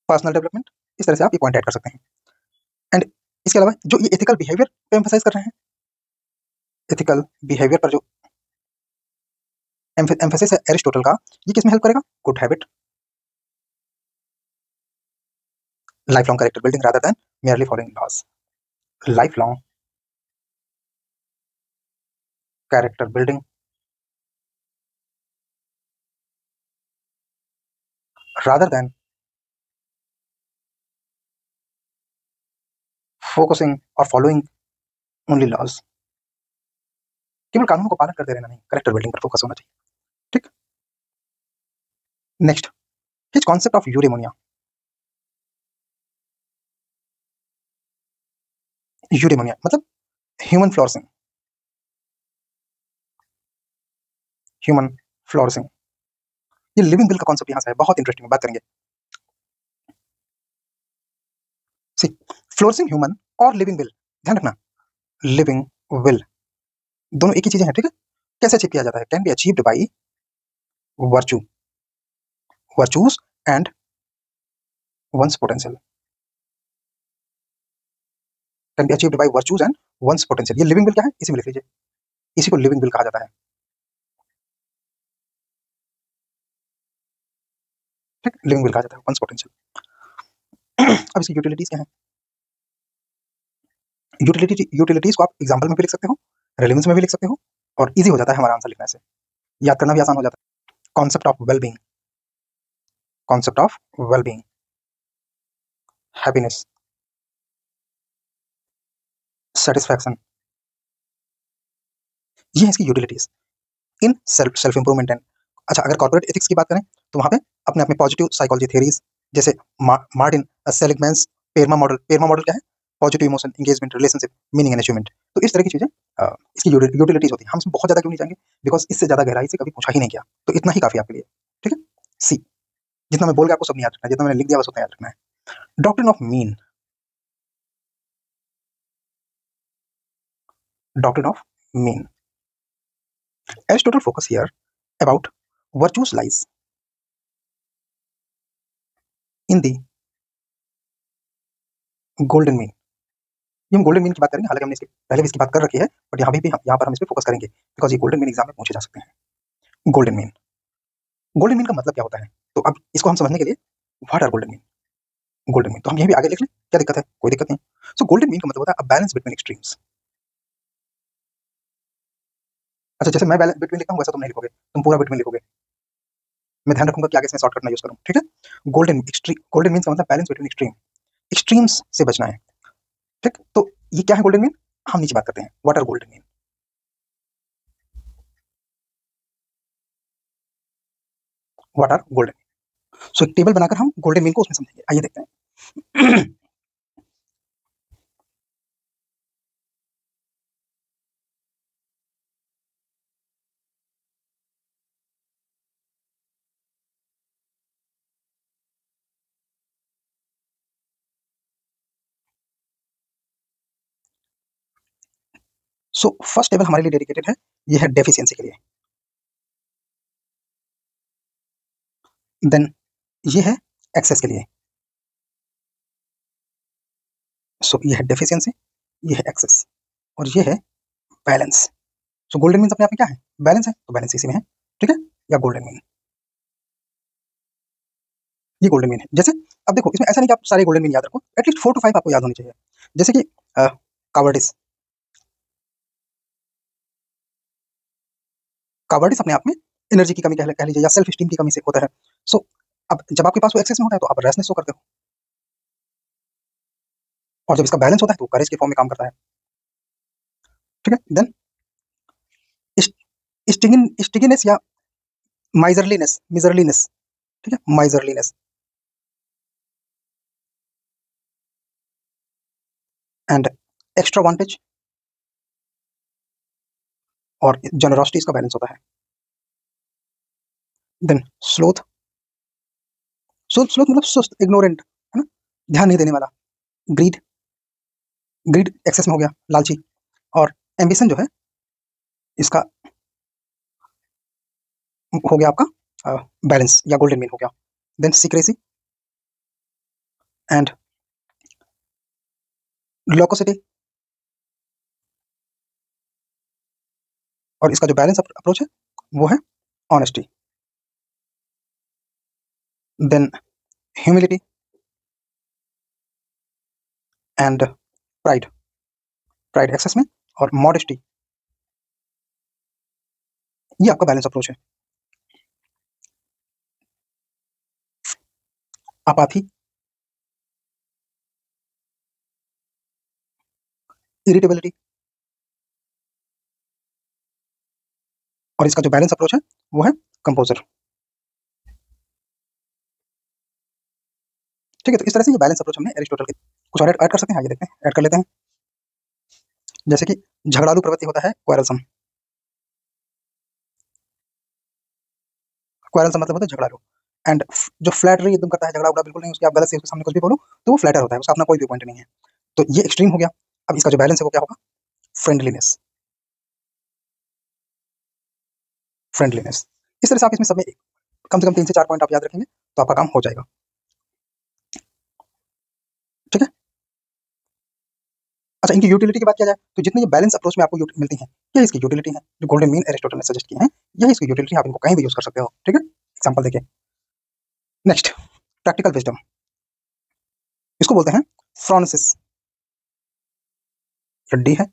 personal development, इस तरह से आप ये पॉइंट ऐड कर सकते हैं। एंड इसके अलावा जो ये एथिकल बिहेवियर पे एम्फसाइज कर रहे हैं, एथिकल बिहेवियर पर जो एम्फेसिस है एरिस्टोटल का, ये किस में हेल्प करेगा, good habit, life long character building rather than merely following laws, life long character building rather than focusing or following only laws, केवल कानूनों को पालन करते रहना नहीं, कैरेक्टर बिल्डिंग पर फोकस होना चाहिए, ठीक। Next, his concept of eudaimonia. Eudaimonia मतलब ह्यूमन फ्लोरिशिंग, ह्यूमन फ्लोरिशिंग, ये लिविंग विल का कॉन्सेप्ट यहां से है, बहुत इंटरेस्टिंग बात करेंगे। सी, फ्लोरिशिंग ह्यूमन और लिविंग विल, ध्यान रखना, लिविंग विल दोनों एक ही चीजें हैं, ठीक है। कैसे अचीव किया जाता है, can be achieved by virtue, virtues and one's potential, can be achieved by virtues and one's potential. ये लिविंग विल क्या है, इसी में लिख लीजिए, इसी को लिविंग विल कहा जाता है, ठीक, लिविंग विल कहा जाता है, वंस पोटेंशियल। अब इसकी यूटिलिटीज क्या है, यूटिलिटीज को आप एग्जांपल में भी लिख सकते हो, रेलेवेंस में भी लिख सकते हो, और इजी हो जाता है हमारा आंसर लिखने से, याद करना भी आसान हो जाता है। Concept of wellbeing, concept of wellbeing, happiness, satisfaction, ये है इसकी utilities in self improvement and. अच्छा, अगर कॉर्पोरेट एथिक्स की बात करें तो वहां पे अपने अपने पॉजिटिव साइकोलॉजी थ्योरीज, जैसे मार्टिन सेलिगमैन्स पेरमा मॉडल। पेरमा मॉडल क्या है? Positive emotion, engagement, relationship, meaning and achievement. तो इस तरह की चीजें इसकी यूटिलिटीज होती है। हम इसमें बहुत ज्यादा क्यों नहीं जाएंगे, बिकॉज इससे ज्यादा गहराई से कभी पूछा ही नहीं गया, तो इतना ही काफी आपके लिए। ठीक है। सी, जितना मैं बोल के आपको सब नहीं याद रखना है, जितना मैंने लिख दिया बस उतना याद रखना है। Doctrine of mean, doctrine of mean. Aristotle focus here about virtues lies in the golden mean। ये हम गोल्डन मीन की बात करेंगे, हालांकि हमने इसके पहले भी इसकी बात कर रखी है, बट यहाँ पर हम इस पे फोकस करेंगे, बिकॉज ये गोल्डन मीन एग्जाम में पूछे जा सकते हैं। गोल्डन मीन, गोल्डन मीन का मतलब क्या होता है? तो अब इसको हम समझने के लिए, what are golden mean? Golden mean तो हम यहीं भी आगे लिख लें, क्या दिक्कत है? कोई दिक्कत नहीं। सो गोल्डन मीन का मतलब होता है अ बैलेंस बिटवीन एक्सट्रीम्स। अच्छा, जैसे मैं बैलेंस बिटवीन लिखता हूँ वैसा तुम नहीं लिखोगे, तुम पूरा बिटवीन लिखोगे। मैं ध्यान रखूंगा कि आगे इसमें शॉर्टकट ना यूज करूँ। ठीक है। गोल्डन एक्सट्रीम, गोल्डन मीन का मतलब बैलेंस बिटवीन एक्सट्रीम, एक्सट्रीम्स से बचना है। ठीक, तो ये क्या है गोल्डन मीन? हम नीचे बात करते हैं, what are golden mean. What are golden. So एक टेबल बनाकर हम गोल्डन मीन को उसमें समझेंगे। आइए देखते हैं। सो फर्स्ट टेबल हमारे लिए डेडिकेटेड है, ये है डेफिशिएंसी के लिए। देन ये है एक्सेस के लिए। सो ये है डेफिशिएंसी, ये है एक्सेस, और ये है बैलेंस। सो गोल्डन मीन अपने आप में क्या है? बैलेंस है, तो बैलेंस इसी में है। ठीक है, या गोल्डन मीन, ये गोल्डन मीन है। जैसे अब देखो, इसमें ऐसा नहीं कि आप सारे गोल्डन मीन याद रखो, एटलीस्ट 4 to 5 आपको याद होने चाहिए। जैसे कि कावर्डिस, कावर्डिस अपने आप में एनर्जी की कमी कह लीजिए, या सेल्फ स्टीम की कमी से होता है। सो अब जब आपके पास वो एक्सेस में होता है तो आप रेस्टनेस शो करते हो, और जब इसका बैलेंस होता है तो करेज के फॉर्म में काम करता है। ठीक है। देन स्टिगिनेस या माइजरलीनेस, मिजरलीनेस। ठीक है, माइजरलीनेस एंड एक्स्ट्रा वांटेज और जनरोसिटी इसका बैलेंस होता है। देन स्लोथ, स्लोथ स्लोथ मतलब सुस्त, इग्नोरेंट, है ना, ध्यान नहीं देने वाला। ग्रीड, ग्रीड एक्सेस में हो गया, लालची। और एम्बिशन जो है, इसका हो गया आपका बैलेंस या गोल्डन मीन हो गया। देन सीक्रेसी एंड लोकोसिटी, और इसका जो बैलेंस अप्रोच है वो है honesty. Then humility and pride, pride excess में, और मॉडेस्टी, ये आपका बैलेंस अप्रोच है। अपाथी, इरिटेबिलिटी, और इसका जो बैलेंस अप्रोच है वो है कंपोजर। ठीक है, तो इस तरह से ये बैलेंस अप्रोच हमने एरिस्टोटल के। कुछ और ऐड कर सकते हैं, आगे देखते हैं, ऐड कर लेते हैं। जैसे कि झगड़ालू प्रवृत्ति होता है क्वेरलसम, क्वेरलसम मतलब होता है झगड़ालू। एंड जो फ्लैटरी एकदम करता है, झगड़ा उगड़ा बिल्कुल नहीं, उसके आप गलत से उसके सामने कुछ भी बोलो तो वो फ्लैटर होता है, उसका अपना कोई भी पॉइंट नहीं है। तो ये एक्सट्रीम हो गया। अब इसका जो बैलेंस है वो क्या होगा? Friendliness, friendliness. इस तरह से आप इसमें सब में कम से कम 3 से 4 पॉइंट आप याद रखेंगे तो आपका काम हो जाएगा। ठीक है। अच्छा, इनकी यूटिलिटी की बात किया जाए तो जितने ये बैलेंस अप्रोच में आपको मिलती हैं, ये इसकी यूटिलिटी है, जो गोल्डन मीन एरिस्टोटल ने सजेस्ट किए हैं, यही इसकी यूटिलिटी, आप इनको कहीं भी यूज कर सकते हो। ठीक है, एग्जाम्पल देखिए। नेक्स्ट, प्रैक्टिकल विजडम, इसको बोलते हैं फ्रॉन्सिस, डी है।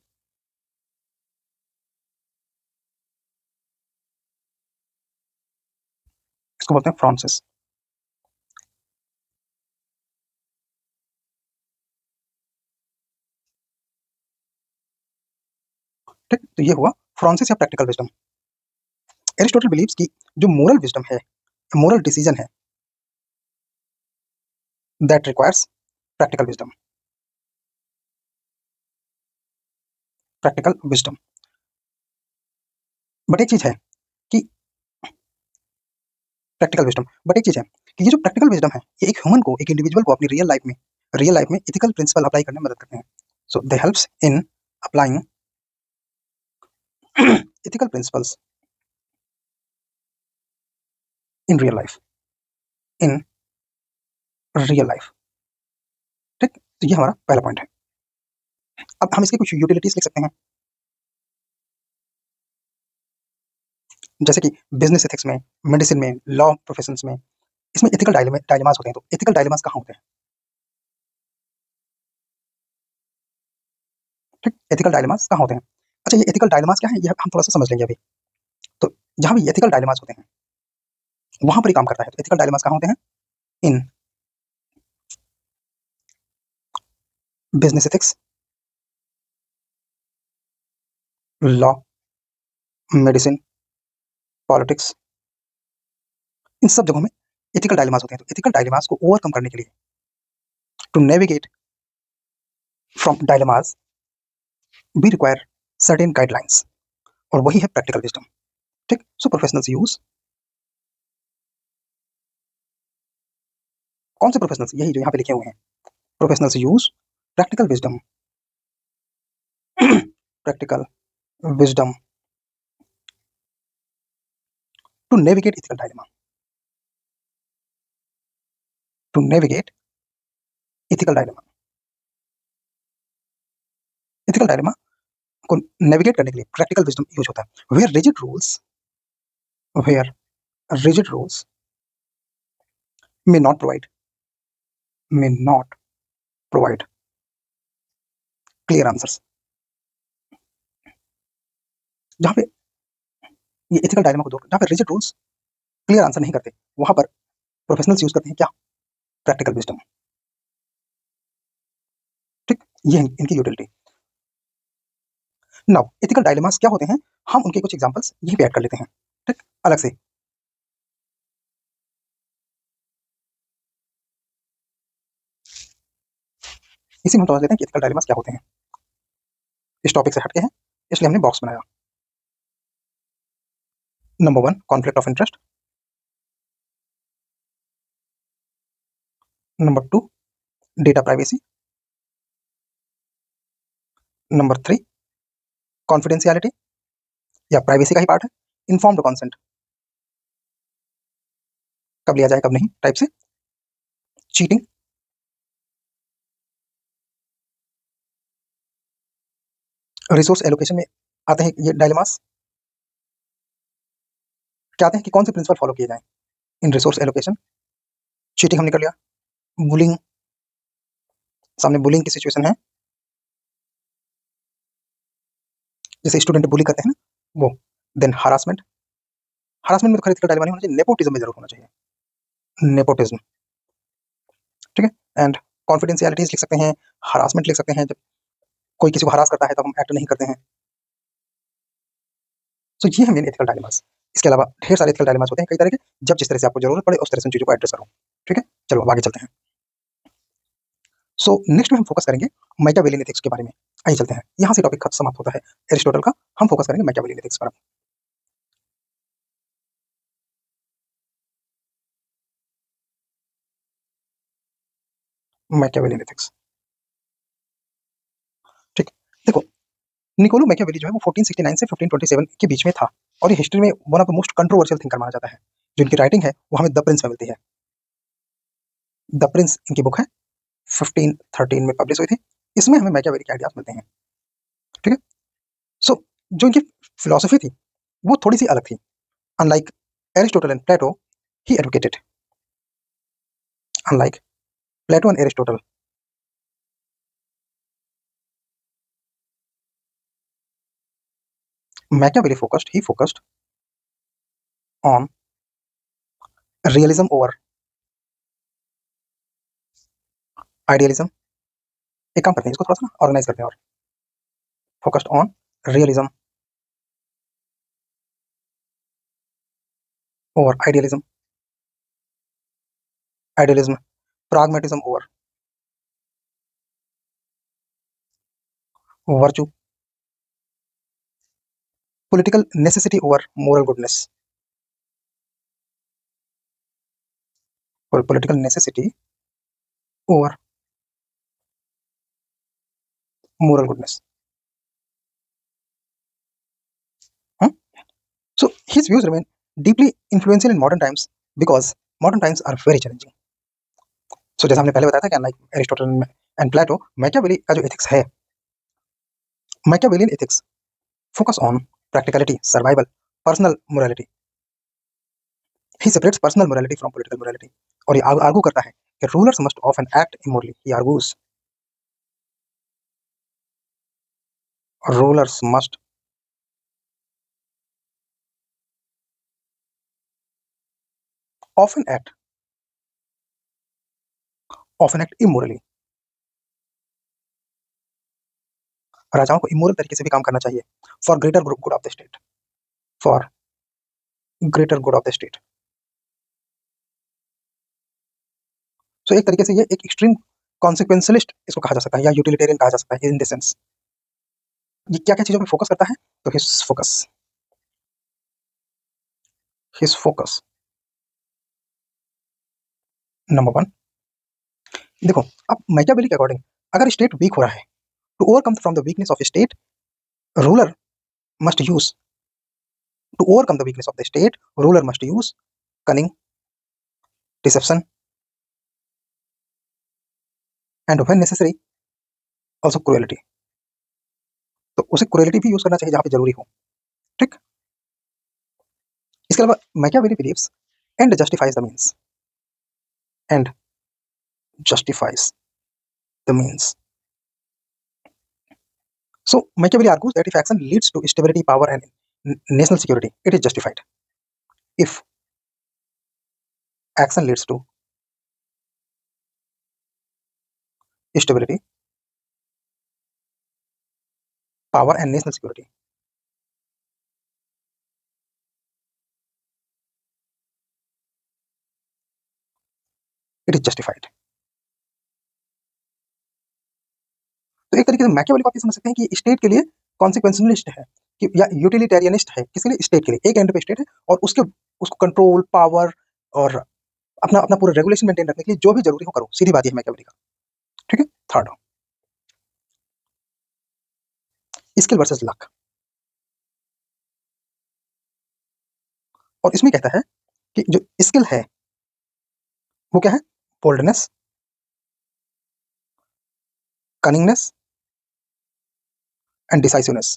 इसको बोलते हैं फ्रॉन्सिस। ठीक, तो ये हुआ फ्रांसिस या प्रैक्टिकल विजडम। एरिस्टोटल बिलीव्स कि जो मोरल विजडम है, मोरल डिसीजन है, that requires practical wisdom. Practical wisdom, but एक चीज है कि प्रैक्टिकल विजडम बट एक चीज है कि ये जो प्रैक्टिकल विजडम है, ये एक ह्यूमन को, एक इंडिविजुअल को अपनी रियल लाइफ में इथिकल प्रिंसिपल अप्लाई करने में मदद करते हैं। So they helps in applying ethical principles in real life, in real life। ठीक, तो ये हमारा पहला पॉइंट है। अब हम इसके कुछ यूटिलिटीज लिख सकते हैं, जैसे कि बिजनेस एथिक्स में, मेडिसिन में, लॉ प्रोफेशंस में, इसमें एथिकल डायलेमास होते हैं। तो एथिकल डायलेमास कहाँ होते हैं? ठीक, एथिकल डायलेमास कहाँ होते हैं? अच्छा, ये एथिकल डायलेमास क्या है, ये हम थोड़ा सा समझ लेंगे अभी। तो जहाँ भी एथिकल डायलेमास होते हैं, वहां पर ही काम करता है। तो एथिकल डायलेमास कहाँ होते हैं? In business ethics, law, medicine, politics, इन सब जगहों में एथिकल डायलेमास होते हैं। तो एथिकल डायलेमास को ओवरकम करने के लिए, to navigate from dilemmas, we require certain guidelines, और वही है प्रैक्टिकल विजडम। ठीक, सो प्रोफेशनल्स यूज, कौन से प्रोफेशनल्स? यही जो यहाँ पे लिखे हुए हैं। Professionals use practical wisdom, practical wisdom to navigate ethical dilemma, to navigate ethical dilemma. Ethical dilemma को नेविगेट करने के लिए प्रैक्टिकल विजडम यूज होता है। Where rigid rules may not provide clear answers. जहाँ पे ये एथिकल डायलेमा को दूर, जहाँ पे रिजिड रूल्स क्लियर आंसर नहीं करते, वहां पर प्रोफेशनल्स यूज करते हैं क्या? Practical wisdom. ठीक, ये है इनकी यूटिलिटी। नाउ एथिकल डायलेमास क्या होते हैं, हम उनके कुछ एग्जांपल्स यहीं पे ऐड कर लेते हैं। ठीक, अलग से। इसी में हम समझ लेते हैं कि एथिकल डायलेमास क्या होते हैं। इस टॉपिक से हटके हैं, इसलिए हमने बॉक्स बनाया। Number 1, conflict of interest. Number 2, data privacy. Number 3, confidentiality या प्राइवेसी का ही पार्ट है। इन्फॉर्म्ड कॉन्सेंट, कब लिया जाए कब नहीं टाइप से। चीटिंग, रिसोर्स एलोकेशन में आते हैं ये डायलेमास। क्या आते हैं कि कौन से प्रिंसिपल फॉलो किए जाएं इन रिसोर्स एलोकेशन। चीटिंग हमने कर लिया। बुलिंग, सामने बुलिंग की सिचुएशन है, जैसे स्टूडेंट बुली करते हैं ना वो। देन हरासमेंट, हरासमेंट में तो खरीद कर डायलेमा नहीं होना चाहिए, नेपोटिज्म में जरूर होना चाहिए, नेपोटिज्म। ठीक है, एंड कॉन्फिडेंशियलिटीज लिख सकते हैं, हरासमेंट लिख सकते हैं, जब कोई किसी को हरास करता है तब हम एक्ट नहीं करते हैं। सो ये है मेन एथिकल डायलेमास। इसके अलावा ढेर सारे एथिकल डायलेमास होते हैं कई तरह के, जब जिस तरह से आपको जरूरत पड़े उस तरह से उन चीजों को एड्रेस करो। ठीक है, चलो अब आगे चलते हैं। सो नेक्स्ट में हम फोकस करेंगे मैकियावेलियन एथिक्स के बारे में। आइए चलते हैं, यहाँ से टॉपिक समाप्त होता है एरिस्टोटल का, हम फोकस करेंगे मैकियावेलियन एथिक्स पर। मैकियावेलियन एथिक्स, ठीक, देखो निकोलो मैकियावेली जो है वो 1469 से 1527 के बीच में था, और ये हिस्ट्री में one of the most controversial thinker माना जाता है। जो इनकी राइटिंग है वो हमें द प्रिंस में मिलती है। द प्रिंस इनकी बुक है, 1513 में पब्लिश हुई थी। इसमें हमें मैकियावेली के आइडियाज मिलते हैं। ठीक है, सो जो इनकी फिलोसफी थी वो थोड़ी सी अलग थी। Unlike Aristotle and Plato, he advocated, unlike Plato and Aristotle, Machiavelli he focused on realism over idealism। एक काम करते हैं, इसको थोड़ा सा ऑर्गेनाइज करते हैं, और focused on realism over idealism, idealism, pragmatism over virtue, political necessity over moral goodness, or political necessity over moral goodness. Hmm? So his views remain deeply influential in modern times because modern times are very challenging. So जैसा हमने पहले बताया था कि unlike Aristotle and Plato, Machiavelli का जो ethics है, Machiavellian ethics focus on practicality, survival, personal morality. He separates personal morality from political morality. और ये आर्गू करता है कि rulers must often act immorally. He argues rulers must often act immorally. राजाओं को इमोरल तरीके से भी काम करना चाहिए for greater good of the state, for greater good of the state. So एक तरीके से ये एक एक्सट्रीम कॉन्सिक्वेंशलिस्ट इसको कहा जा सकता है या यूटिलिटेरियन कहा जा सकता है इन द सेंस. ये क्या क्या चीजों पे फोकस करता है? तो हिज फोकस नंबर वन. देखो, अब मैकियावेली के अकॉर्डिंग अगर स्टेट वीक हो रहा है, to overcome from the weakness of state, ruler must use to overcome the weakness of the state, ruler must use cunning, deception, and when necessary also cruelty. तो उसे cruelty भी use करना चाहिए जहां पे जरूरी हो. ठीक. इसके अलावा Machiavelli believes and justifies the means, and justifies the means. So Machiavelli argues that if action leads to stability, power, and national security, it is justified. If action leads to stability, power, and national security, it is justified. तो एक तरीके से Machiavelli को आप ये समझ सकते हैं कि स्टेट के लिए कॉन्सिक्वेंशलिस्ट है कि या यूटिलिटेरियनिस्ट है. किसके लिए? स्टेट के लिए. एक एंड पे स्टेट है और उसको कंट्रोल, पावर और अपना अपना पूरा रेगुलेशन मेंटेन रखने के लिए जो भी जरूरी हो करो. सीधी बात है मैकियावेली का. ठीक है. Third, skill versus luck. और इसमें कहता है कि जो स्किल है वो क्या है? Boldness, cunningness and decisiveness.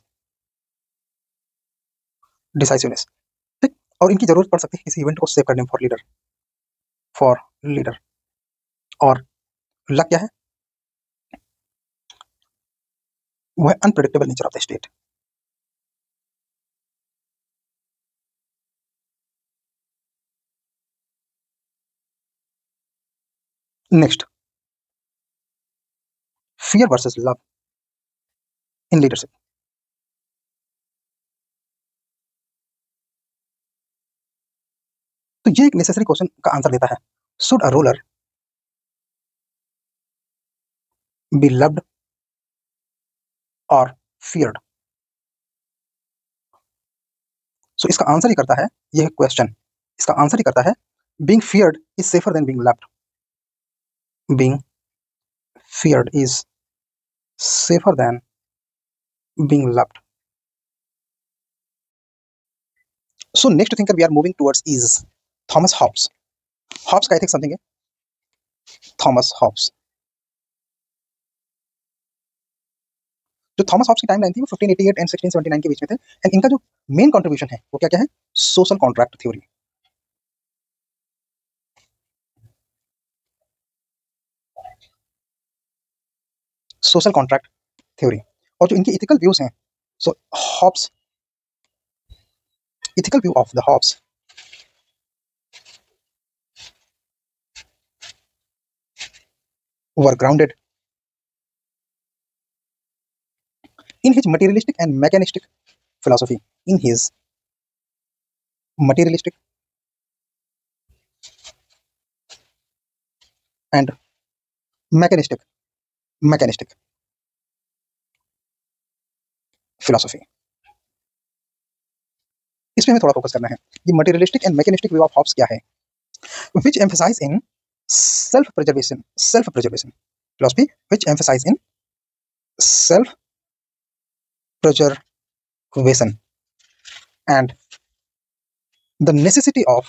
Decisiveness. ठीक. और इनकी जरूरत पड़ सकती है किसी इवेंट को सेव करने में फॉर लीडर, फॉर लीडर. और लक क्या है? वो है unpredictable nature of the state. Next, fear versus love in leadership. तो ये एक नेसेसरी क्वेश्चन का आंसर देता है. Should a ruler be loved और फियर्ड? सो इसका आंसर ही करता है, यह क्वेश्चन इसका आंसर ही करता है, being feared is safer than being loved. Being feared is safer than being loved. So next thinker we are moving towards is Thomas Hobbes. Hobbes का एथिक्स समझेंगे. थॉमस हॉब्स, जो थॉमस हॉब्स की timeline थी वो 1588 and 1679 के बीच में थे. And इनका जो मेन कंट्रीब्यूशन है वो क्या क्या है? Social contract theory. Social contract theory. और जो इनके इथिकल व्यूज हैं, सो Hobbs, ethical view of the Hobbes were grounded in his materialistic and mechanistic philosophy. In his materialistic and mechanistic philosophy. इसमें हमें थोड़ा फोकस करना है। ये materialistic and mechanistic view of Hobbes क्या है? which emphasize in self preservation philosophy, which emphasize in self preservation and the necessity of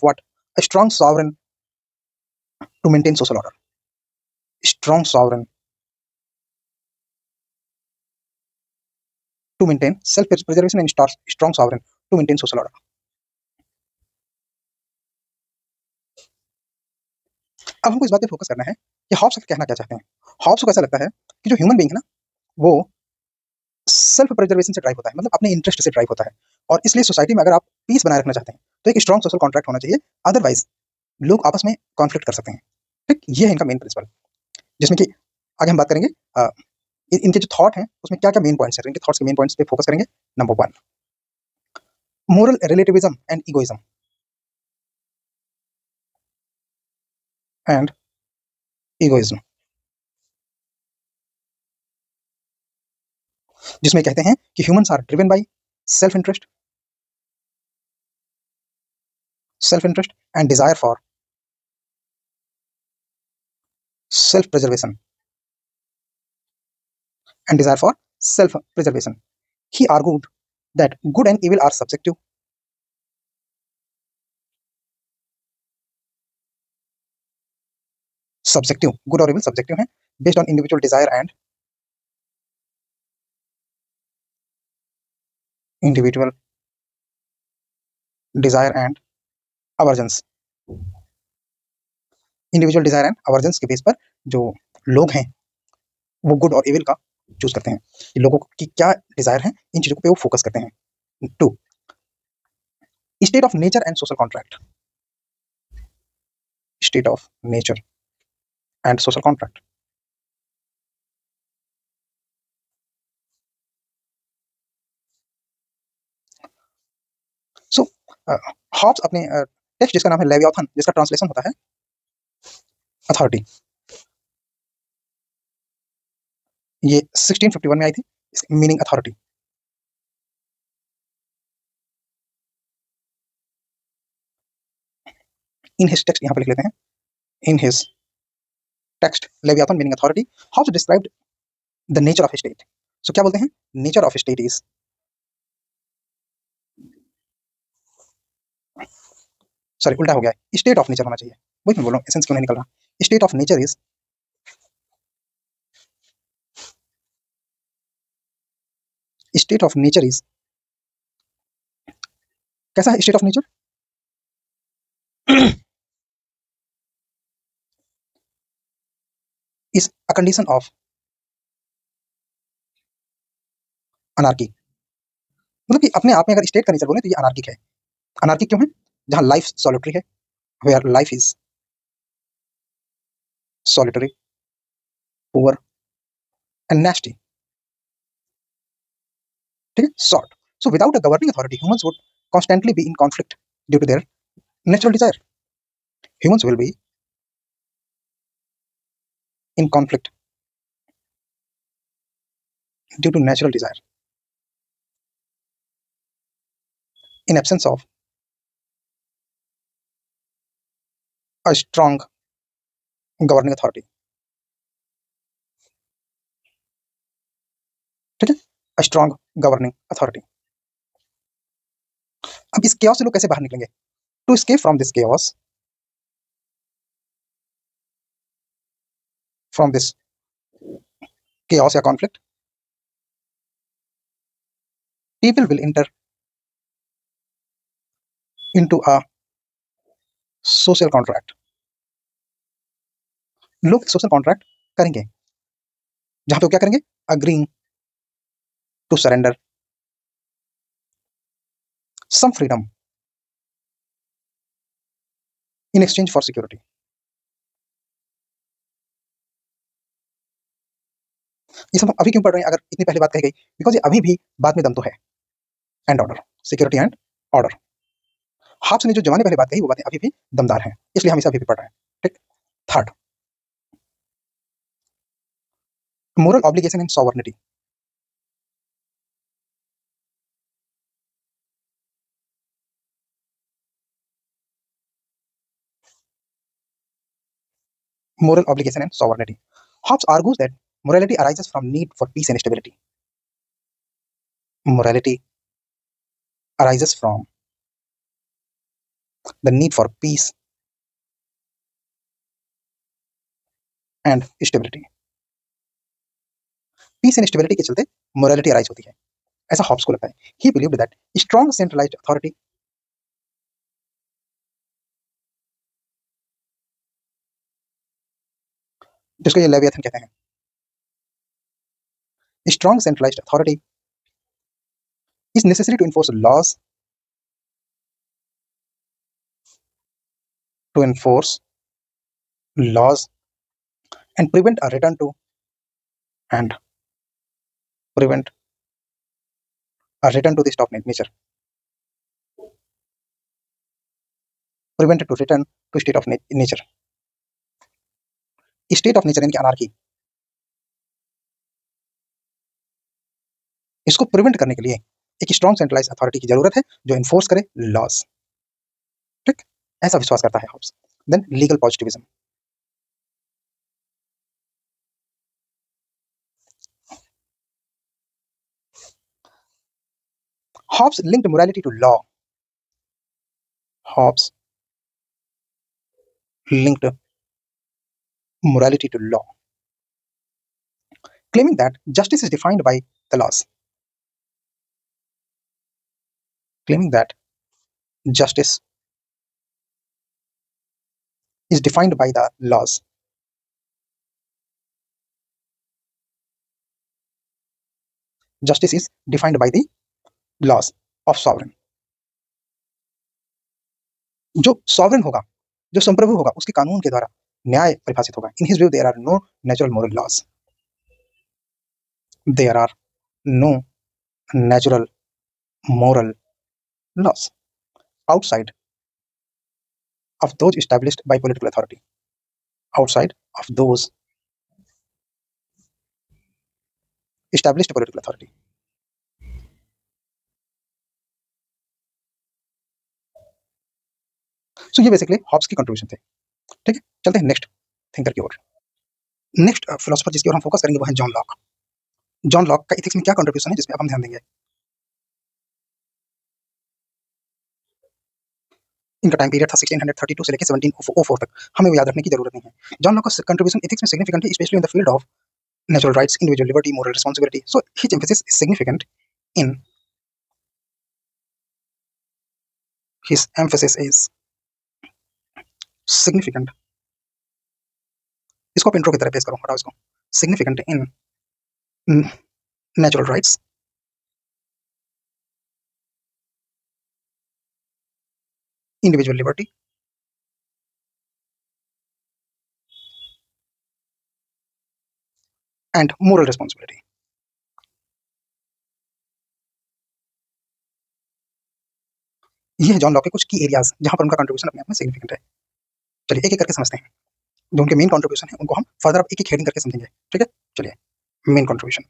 what? A strong sovereign to maintain social order. Strong sovereign to maintain self preservation and strong sovereign to maintain social order. अब हमको इस बात पे focus करना है कि Hobbs कहना क्या चाहते हैं। हॉब्स को ऐसा लगता है कि जो ह्यूमन बीइंग है ना, वो सेल्फ प्रिजर्वेशन से ड्राइव होता है, मतलब अपने इंटरेस्ट से ड्राइव होता है। और इसलिए सोसाइटी में अगर आप पीस बनाए रखना चाहते हैं तो एक स्ट्रॉन्ग सोशल कॉन्ट्रैक्ट होना चाहिए, अदरवाइज लोग आपस में कॉन्फ्लिक्ट कर सकते हैं। ठीक, ये है इनका मेन प्रिंसिपल, जिसमें कि आगे हम बात करेंगे इनके जो थॉट हैं उसमें क्या क्या मेन पॉइंट्स हैं। इनके थॉट्स के मेन पॉइंट्स पे फोकस करेंगे। Number 1, moral relativism and egoism, जिसमें कहते हैं कि humans are driven by self interest and desire for self preservation He argued that good and evil are subjective. Good और evil subjective हैं, based on individual desire and aversions. Individual desire and aversions के base पर जो लोग हैं वो good और evil का चूज करते हैं। कि लोगों की क्या डिजायर है, इन चीजों पे वो फोकस करते हैं। 2, state of nature and social contract. State of nature and social contract. So Hobbes अपने टेक्स्ट जिसका नाम है लेवियाथन, जिसका ट्रांसलेशन होता है अथॉरिटी, ये 1651 में आई थी। इसकी meaning authority. In his text यहाँ पे लिख लेते हैं। In his text Leviathan meaning authority, Hobbes described the nature of state. So क्या बोलते हैं? Nature of state is, sorry उल्टा हो गया है, स्टेट ऑफ नेचर होना चाहिए। वही मैं बोल रहा हूँ, एसेंस क्यों नहीं निकल रहा। State of nature is, state of nature is कैसा है? State of nature is a condition of anarchy. मतलब कि अपने आप में अगर स्टेट का नेचर बोले तो ये अनार्किक है। अनार्किक क्यों है? जहां लाइफ सॉलिटरी है, where life is solitary, poor and nasty. ठीक है, short. So without a governing authority humans would constantly be in conflict due to their natural desire. Humans will be in conflict due to natural desire. In absence of a strong governing authority. ठीक है, a strong governing authority. अब इस chaos से लोग कैसे बाहर निकलेंगे? To escape from this chaos, या conflict, people will enter into a social contract. लोग सोशल कॉन्ट्रैक्ट करेंगे जहां पे वो क्या करेंगे? agreeing to surrender some freedom in exchange for security. ये सब हम अभी क्यों पढ़ रहे हैं अगर इतनी पहले बात कही गई? बिकॉज ये अभी भी बात में दम तो है। And order, security and order. Hobbes ने जो जमाने पहले बात कही वो बातें अभी भी दमदार हैं, इसलिए हम इसे अभी भी पढ़ रहे हैं। ठीक। Third, moral obligation in sovereignty. Moral obligation and sovereignty. Hobbes argues that morality arises from need for peace and stability. Morality arises from the need for peace and stability. Peace and stability के चलते morality arise होती है, ऐसा Hobbs को लगता है। ही believed that strong centralised authority, जिसको ये लेवियथन कहते हैं, strong centralised authority is necessary to enforce laws, to enforce laws and prevent a return to and prevent a return to the state of nature, prevent to return to state of nature, state of nature यानी कि anarchy, इसको prevent करने के लिए एक strong centralise authority की जरूरत है जो इन्फोर्स करे लॉज। ठीक, ऐसा विश्वास करता है Hobbes. Then legal positivism. Hobbes linked morality to law. Hobbes linked morality to law, claiming that justice is defined by the laws. Claiming that justice is defined by the laws. Justice is defined by the laws of sovereign. जो sovereign होगा, जो संप्रभु होगा, उसके कानून के द्वारा न्याय परिभाषित होगा। In his view there are no natural moral laws, there are no natural moral laws outside of those established by political authority, outside of those established political authority. So ये बेसिकली हॉब्स की contribution थे। ठीक है, चलते हैं next thinker की ओर। Next philosopher जिसकी ओर हम फोकस करेंगे वो है जॉन लॉक। जॉन लॉक का इथिक्स में क्या कंट्रीब्यूशन है जिस पे अब हम ध्यान देंगे। इनका टाइम पीरियड था 1632 से लेकर 1704 तक, हमें वो याद रखने की जरूरत नहीं है। जॉन लॉक का कंट्रीब्यूशन इथिक्स में सिग्निफिकेंट है, specially in the field of natural rights, individual liberty, moral responsibility. So his emphasis is significant in his emphasis is significant. इसको आप इंट्रो की तरह पेश करो, हटाओ इसको। Significant in natural rights, individual liberty, and moral responsibility. ये है जॉन लॉक के कुछ की एरियाज जहां पर उनका कंट्रीब्यूशन अपने आप में सिग्निफिकेंट है। चलिए एक एक करके समझते हैं। जो उनके मेन कंट्रीब्यूशन है उनको हम फर्दर अब एक एक हेडिंग करके समझेंगे। ठीक है, चलिए main contribution.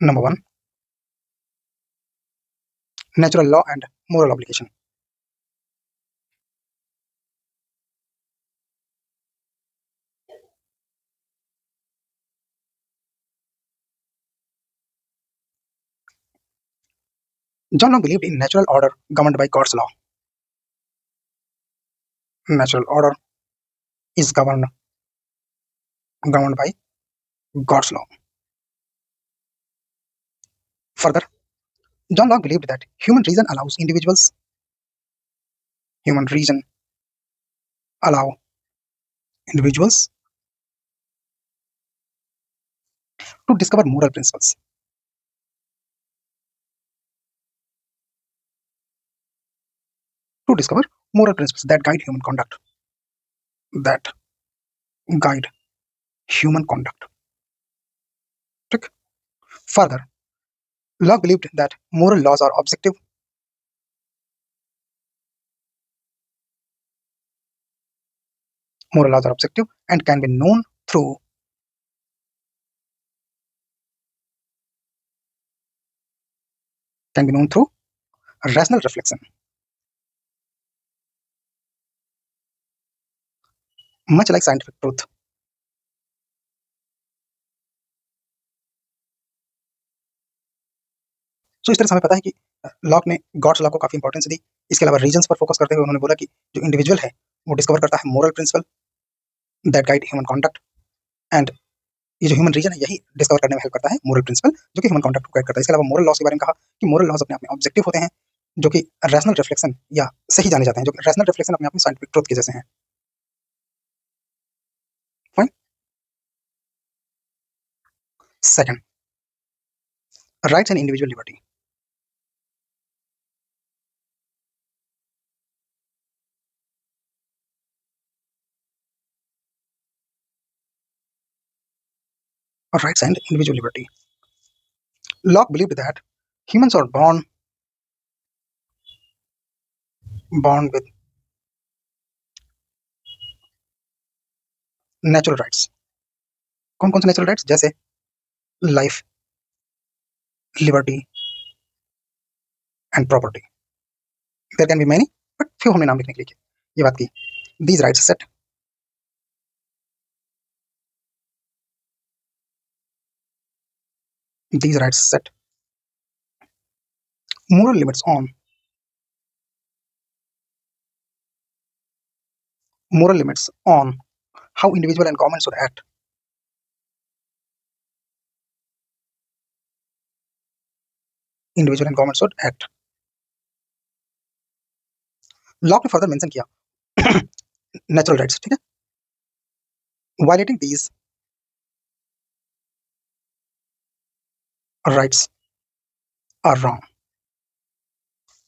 Number 1, natural law and moral obligation. John Locke believed in natural order governed by God's law. Natural order is governed by God's law. Further, John Locke believed that human reason allows individuals to discover moral principles. To discover moral principles that guide human conduct. That guide human conduct. ठीक। Further, Locke believed that moral laws are objective, moral laws are objective and can be known through rational reflection, much like scientific truth. सो इस तरह से हमें पता है कि lock ने God's law को काफी इंपॉर्टेंस दी। इसके अलावा रीजंस पर फोकस करते हुए उन्होंने बोला कि जो इंडिविजुअल है वो डिस्कवर करता है moral principal that guide human conduct, and ये जो ह्यूमन रीजन है यही डिस्कवर करने में हेल्प करता है मोरल प्रिंसिपल जो कि ह्यूमन कॉन्डक्ट को गाइड करता है। इसके अलावा मोरल लॉस के बारे में कहा कि मोरल लॉज अपने आप में ऑब्जेक्टिव होते हैं जो कि रैशनल रिफ्लेक्शन या सही जाने जाते हैं, जो कि रैशनल रिफ्लेक्शन अपने आप में साइंटिफिक ट्रुथ के जैसे हैं। Fine. Second, rights and individual liberty. Rights and individual liberty. Locke believed that humans are born with natural rights. कौन कौन से नेचुरल राइट्स? जैसे life, liberty and property. There can be many but few हमने नाम लिखने के लिए ये बात की। These rights set moral limits on how individual and government should act. Locke ने फर्दर मेंशन किया नेचुरल राइट्स, ठीक है, violating these rights are wrong.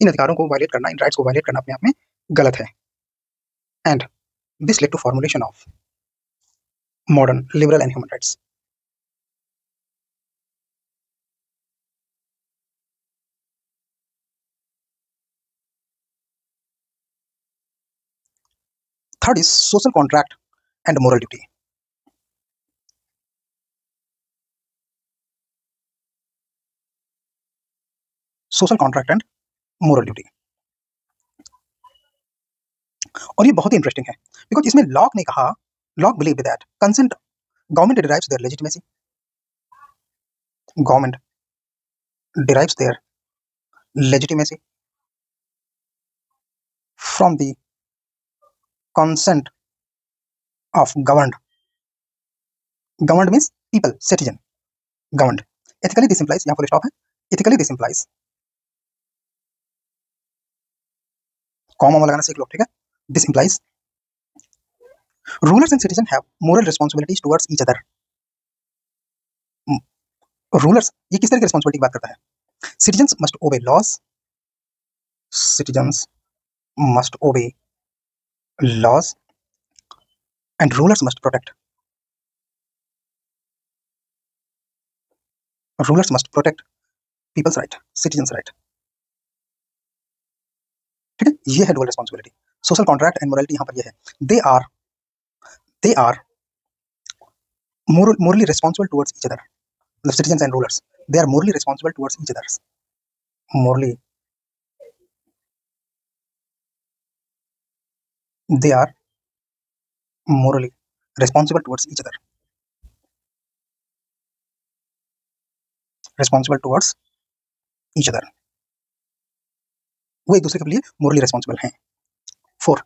इन अधिकारों को वायलेट करना, इन राइट्स को वायलेट करना अपने आप में गलत है। And this led to formulation of modern liberal and human rights. Third is social contract and moral duty. Social contract and moral duty, और ये बहुत ही इंटरेस्टिंग है बिकॉज इसमें लॉक ने कहा, Locke believe that consent government derives their legitimacy, government derives their legitimacy from the consent of governed means people, citizen, governed. Ethically this implies, यहाँ full stop है, ethically this implies, कॉमा लगाना सीख लो, ठीक है, this implies rulers and citizens have moral responsibilities towards each other. Rulers ये किस तरह की रिस्पॉन्सिबिलिटी की बात करता है? citizens must obey laws, citizens must obey laws and rulers must protect people's right, citizens right, ठीक है, ये है dual responsibility. Social contract and morality यहाँ पर ये है, they are morally responsible towards each other. The citizens and rulers, they are morally responsible towards each other. They are morally responsible towards each other. वो एक दूसरे के लिए morally responsible हैं। 4,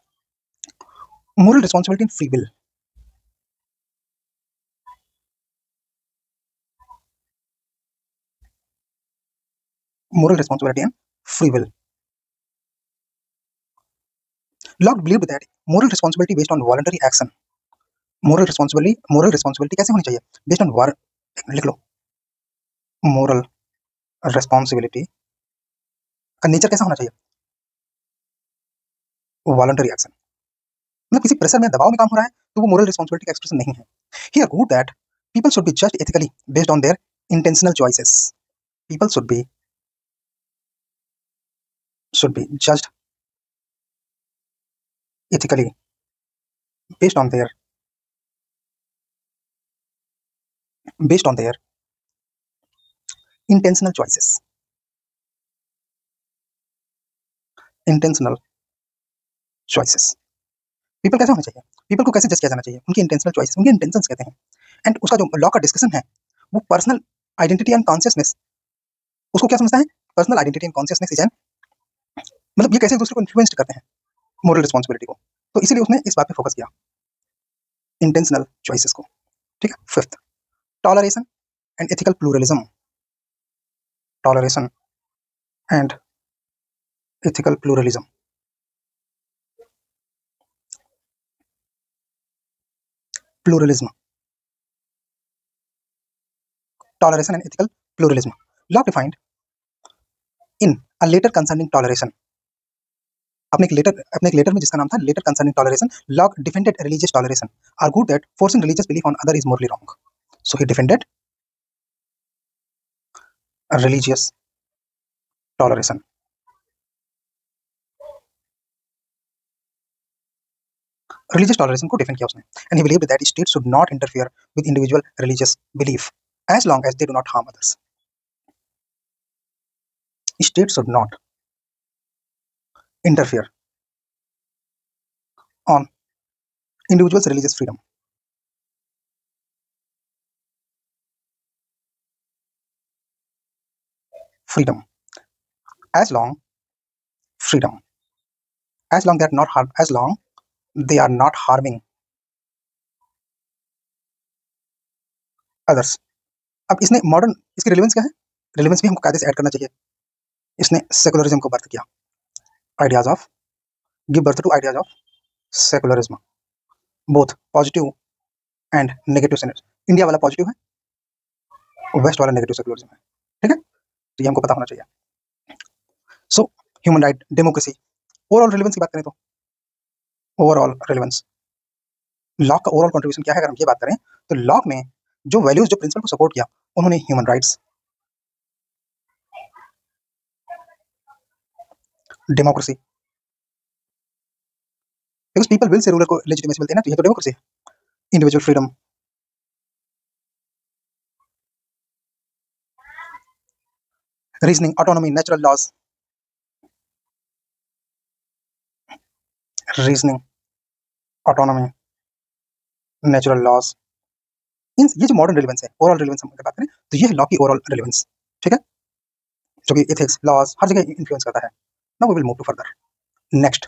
moral responsibility and free will. Moral responsibility and free will. Locke believed that moral responsibility based on voluntary action. moral responsibility कैसे होनी चाहिए? Based on लिख लो, moral responsibility का नेचर कैसा होना चाहिए? वॉलंटरी एक्शन, मतलब किसी प्रेशर में, दबाव में काम हो रहा है तो वो मोरल रिस्पॉन्सिबिलिटी का एक्सप्रेशन नहीं है। Here good that people should be judged ethically based on their intentional choices. People should be judged ethically based on their intentional choices. Intentional choices. People कैसे होने चाहिए, पीपल को कैसे जज किया जाना चाहिए, उनकी इंटेंशनल चॉइसेस, उनके इंटेंशंस कहते हैं। एंड उसका जो लॉ का डिस्कशन है वो पर्सनल आइडेंटिटी एंड कॉन्शियसनेस, उसको क्या समझता है, personal identity and consciousness is an, मतलब ये कैसे एक दूसरे को इन्फ्लुएंस करते हैं मोरल रिस्पॉन्सिबिलिटी को, तो इसीलिए उसने इस बात पे फोकस किया, इंटेंशनल चॉइसेस को। ठीक है। Fifth, toleration and ethical pluralism. Toleration and ethical pluralism. Pluralism, toleration and ethical pluralism. Law defined in a letter concerning toleration. अपने एक लेटर में जिसका नाम था letter concerning toleration, Locke defended religious toleration, argued that forcing religious belief on other is morally wrong. So he defended religious toleration. Religious toleration को defend किया उसने, and he believed that state should not interfere with individual religious belief as long as they do not harm others. State should not interfere on individuals' religious freedom. Freedom. As long they are not as long they are not harming others. अब इसने modern, इसकी relevance क्या है, relevance भी हमको कायदे से add करना चाहिए. इसने सेकुलरिज्म को बर्थ किया, ideas of, give birth to ideas of secularism, both positive and negative sense. India वाला पॉजिटिव है, वेस्ट वाला नेगेटिव सेकुलरिज्म है. ठीक है, तो ये हमको पता होना चाहिए. So human right, democracy, overall relevance की बात करें तो ओवरऑल रिलेवेंस, लॉक का ओवरऑल कंट्रीब्यूशन क्या है, अगर हम ये बात करें तो लॉक ने जो वैल्यूज, जो प्रिंसिपल को सपोर्ट किया, उन्होंने human rights, democracy, because people will से रूलर को लेजिटिमेसी मिलती है ना, तो ये तो डेमोक्रेसी है. Individual freedom, reasoning, autonomy, natural laws, reasoning, autonomy, natural laws. ये जो मॉडर्न रिलेवेंस है, ओवरऑल रिलेवेंस हम बात करें तो ये है लॉ की ओवरऑल रिलेवेंस. ठीक है, जो कि एथिक्स, लॉज, हर जगह इन्फ्लुएंस करता है. Now we will move to further. Next,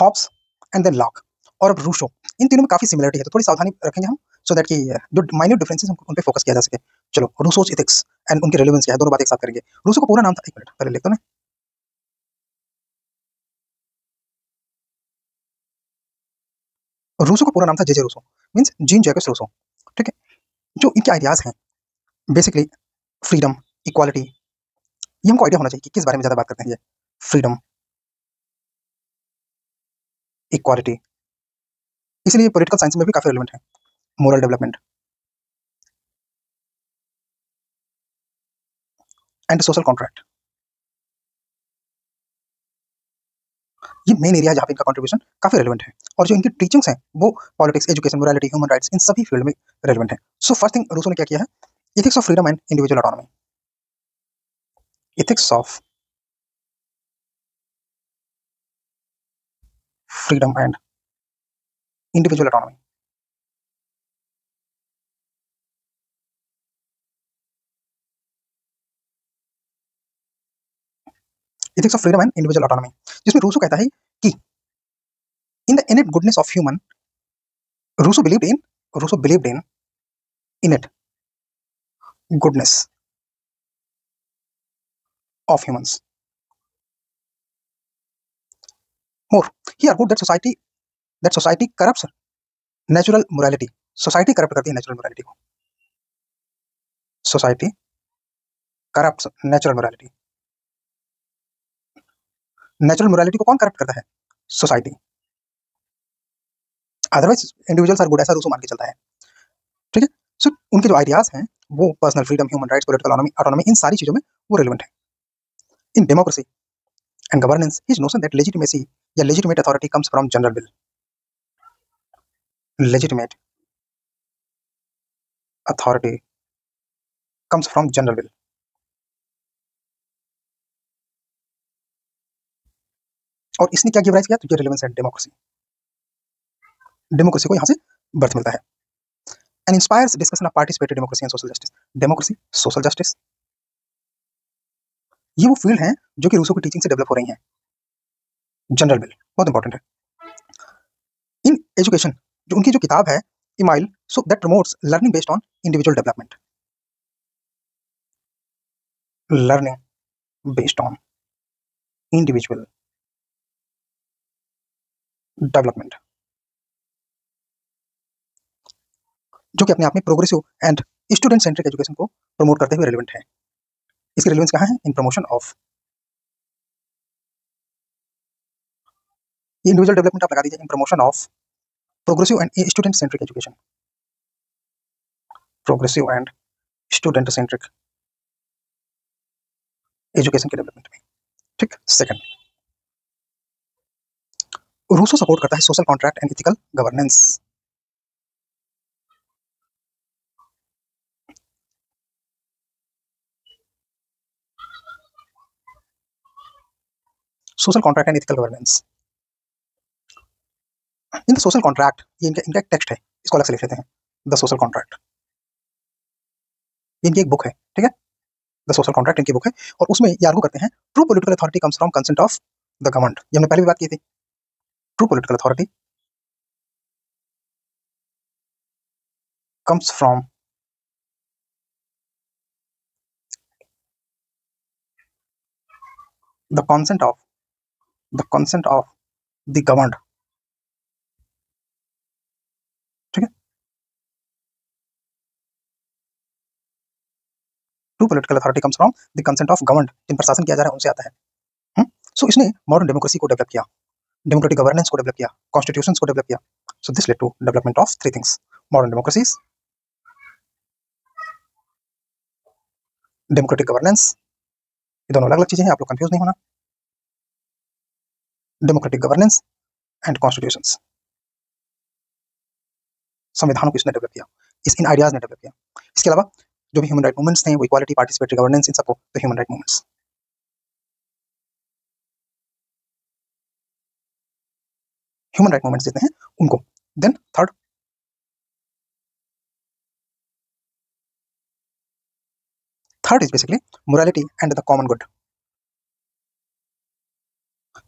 Hobbes and then Locke और अब रूसो. इन तीनों में काफी सिमिलरिटी है, तो थोड़ी सावधानी रखेंगे हम, सो दैट कि जो माइन्यूट डिफरेंसेस हैं उन पे फोकस किया जा सके. चलो, रूसोस एथिक्स एंड उनकी रिलेवेंस क्या है, दोनों बात एक साथ करेंगे. रूसो का पूरा नाम था, एक मिनट पहले लिखता हूं. रूसो का पूरा नाम था J Rousseau, means Jean Jacobs Rousseau. ठीक है, जो इनके आइडियाज हैं बेसिकली फ्रीडम, इक्वालिटी, ये हमको आइडिया होना चाहिए कि किस बारे में ज्यादा बात करते हैं. ये फ्रीडम, इक्वालिटी, इसलिए पॉलिटिकल साइंस में भी काफी रिलेवेंट है. Moral development and social contract, ये मेन एरिया है जहाँ पे इनका कंट्रीब्यूशन काफी रेलेवेंट है. और जो इनकी टीचिंग्स हैं वो politics, education, morality, human rights, इन सभी फील्ड में रेलेवेंट है. सो फर्स्ट थिंग रूसो ने क्या किया है, ethics of freedom and individual autonomy. Ethics of freedom and individual autonomy. Ethics of freedom and individual autonomy, जिसमें रूसो कहता है कि in the innate goodness of human, Rousseau believed in innate goodness of humans. More, he argued that society corrupts natural morality. Society corrupt करती है natural morality को. Society corrupts natural morality. Natural morality को कौन corrupt करता है? Society. Otherwise individuals are good, ऐसा Rousseau मान के चलता है, ठीक है। सो उनके जो आइडियाज हैं वो personal freedom, human rights, political autonomy, इन सारी चीजों में वो रेलिवेंट है। In democracy and governance his notion that legitimacy या legitimate authority comes from general will, legitimate authority comes from general will. और इसने क्या गिव राइज किया, तो ये रेलेवेंस है डेमोक्रेसी, डेमोक्रेसी को यहाँ से बर्थ मिलता है। And inspires discussion of participatory democracy and social justice, democracy social justice, ये वो फील्ड हैं जो कि रूसो की टीचिंग से डेवलप हो रही हैं। जनरल विल बहुत इंपॉर्टेंट है। इन एजुकेशन, जो उनकी जो किताब है email, so that promotes learning based on individual development, learning based on individual development, जो कि अपने आप में progressive and student centric education को प्रमोट करते हुए रेलिवेंट है। इसकी रेलिवेंस कहाँ है, in promotion of, individual development आप लगा दीजिए, in promotion of progressive and student centric education, progressive and student centric education के डेवलपमेंट में, ठीक। सेकंड, रूसो सपोर्ट करता है social contract and ethical governance, social contract and ethical governance. In the social contract, ये इनका एक text है, इसको अलग से लिख लेते हैं, द सोशल कॉन्ट्रैक्ट, इनकी एक बुक है, ठीक है, द सोशल कॉन्ट्रैक्ट इनकी बुक है। और उसमें ये आर्गू करते हैं true political authority comes from consent of the government, ये हमने पहले भी बात की थी। True political authority comes from the consent of the governed, ठीक है। True political authority comes from the consent of governed, जिन पर शासन किया जा रहा है उनसे आता है। सो इसने मॉडर्न डेमोक्रेसी को डेवलप किया, डेमोक्रेटिक गवर्नेंस को डेवलप किया, कॉन्स्टिट्यूशंस को डेवलप किया। So this led to development of three things, modern democracies, democratic governance, ये दोनों अलग अलग चीजें हैं, आप लोग कंफ्यूज नहीं होना, डेमोक्रेटिक गवर्नेंस एंड कॉन्स्टिट्यूशंस, संविधानों को इसने डेवलप किया, इन आइडियाज ने डेवलप किया। इसके अलावा जो भी ह्यूमन राइट मूवमेंट्स थे, वो इक्वालिटी, पार्टिसिपेटरी गवर्नेंस, इन सबको तो human right movements, human right movements देते हैं उनको। Then third is basically morality and the common good.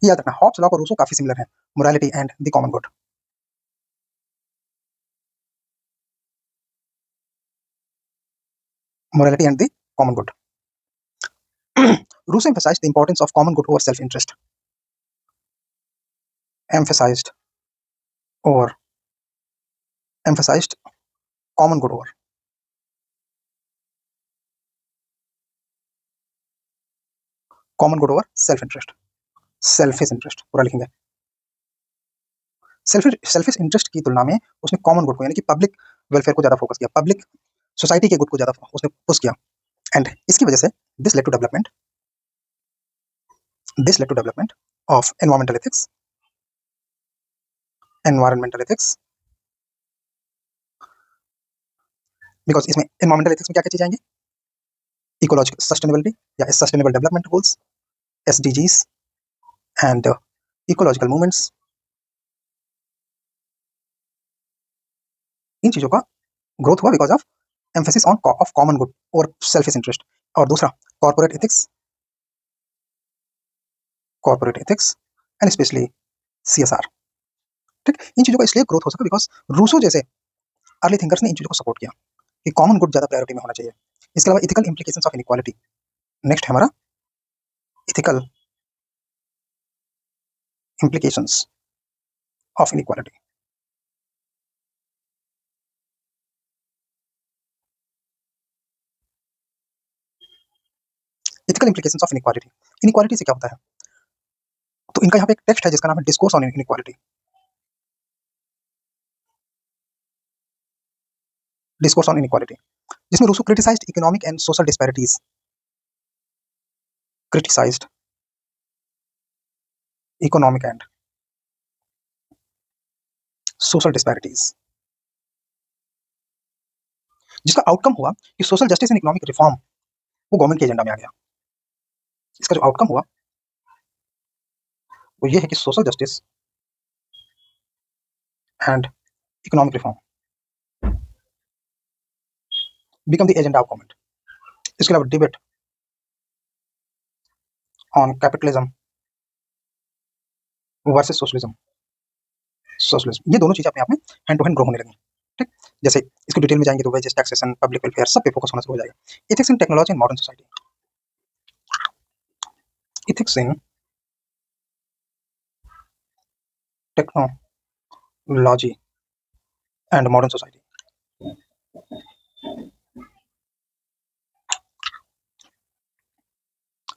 ये याद रखना, हॉब्स, लॉक और रूसो काफी सिमिलर है, morality and the common good, morality and the common good. Rousseau emphasized the importance of common good over self-interest. Emphasized common good over self-interest. Selfish interest पूरा लिखेंगे। Selfish interest की तुलना में उसने common good को, यानी कि पब्लिक वेलफेयर को ज्यादा फोकस किया, पब्लिक सोसाइटी के गुड को ज्यादा उसने पुश किया। एंड इसकी वजह से this led to development of environmental ethics, because इसमें एनवायरमेंटल एथिक्स में क्या क्या चीजें आएंगी, इकोलॉजिकल सस्टेनेबिलिटी या sustainable development goals, SDGs and ecological movements, इन चीजों का ग्रोथ हुआ because of emphasis on of common good और सेल्फिश इंटरेस्ट। और दूसरा corporate ethics and specially CSR, ठीक। इन चीजों का इसलिए ग्रोथ हो सका बिकॉज रूसो जैसे अर्ली थिंकर्स ने इन चीजों को सपोर्ट किया कि कॉमन गुड ज्यादा प्रायोरिटी में होना चाहिए। इसके अलावा ethical implications of inequality, next है हमारा ethical implications of inequality. Ethical implications of inequality, inequality से क्या होता है, तो इनका यहाँ पे एक टेक्स्ट है जिसका नाम है discourse on inequality. Discourse on inequality, जिसमें Rousseau criticised economic and social disparities, criticised economic and social disparities, जिसका आउटकम हुआ कि social justice and economic reform वो गवर्नमेंट के एजेंडा में आ गया। इसका जो आउटकम हुआ वो ये है कि social justice and economic reform become the agenda of government. इसके अलावा debate on capitalism versus socialism, ये दोनों चीजें अपने आप में हैंड टू हैंड ग्रो होने लगी। ठीक, जैसे इसको डिटेल में जाएंगे तो वेजेस, टैक्सेशन, पब्लिक वेलफेयर, सब पे फोकस होना शुरू हो जाएगा। Ethics in technology and modern society, ethics in technology and modern society.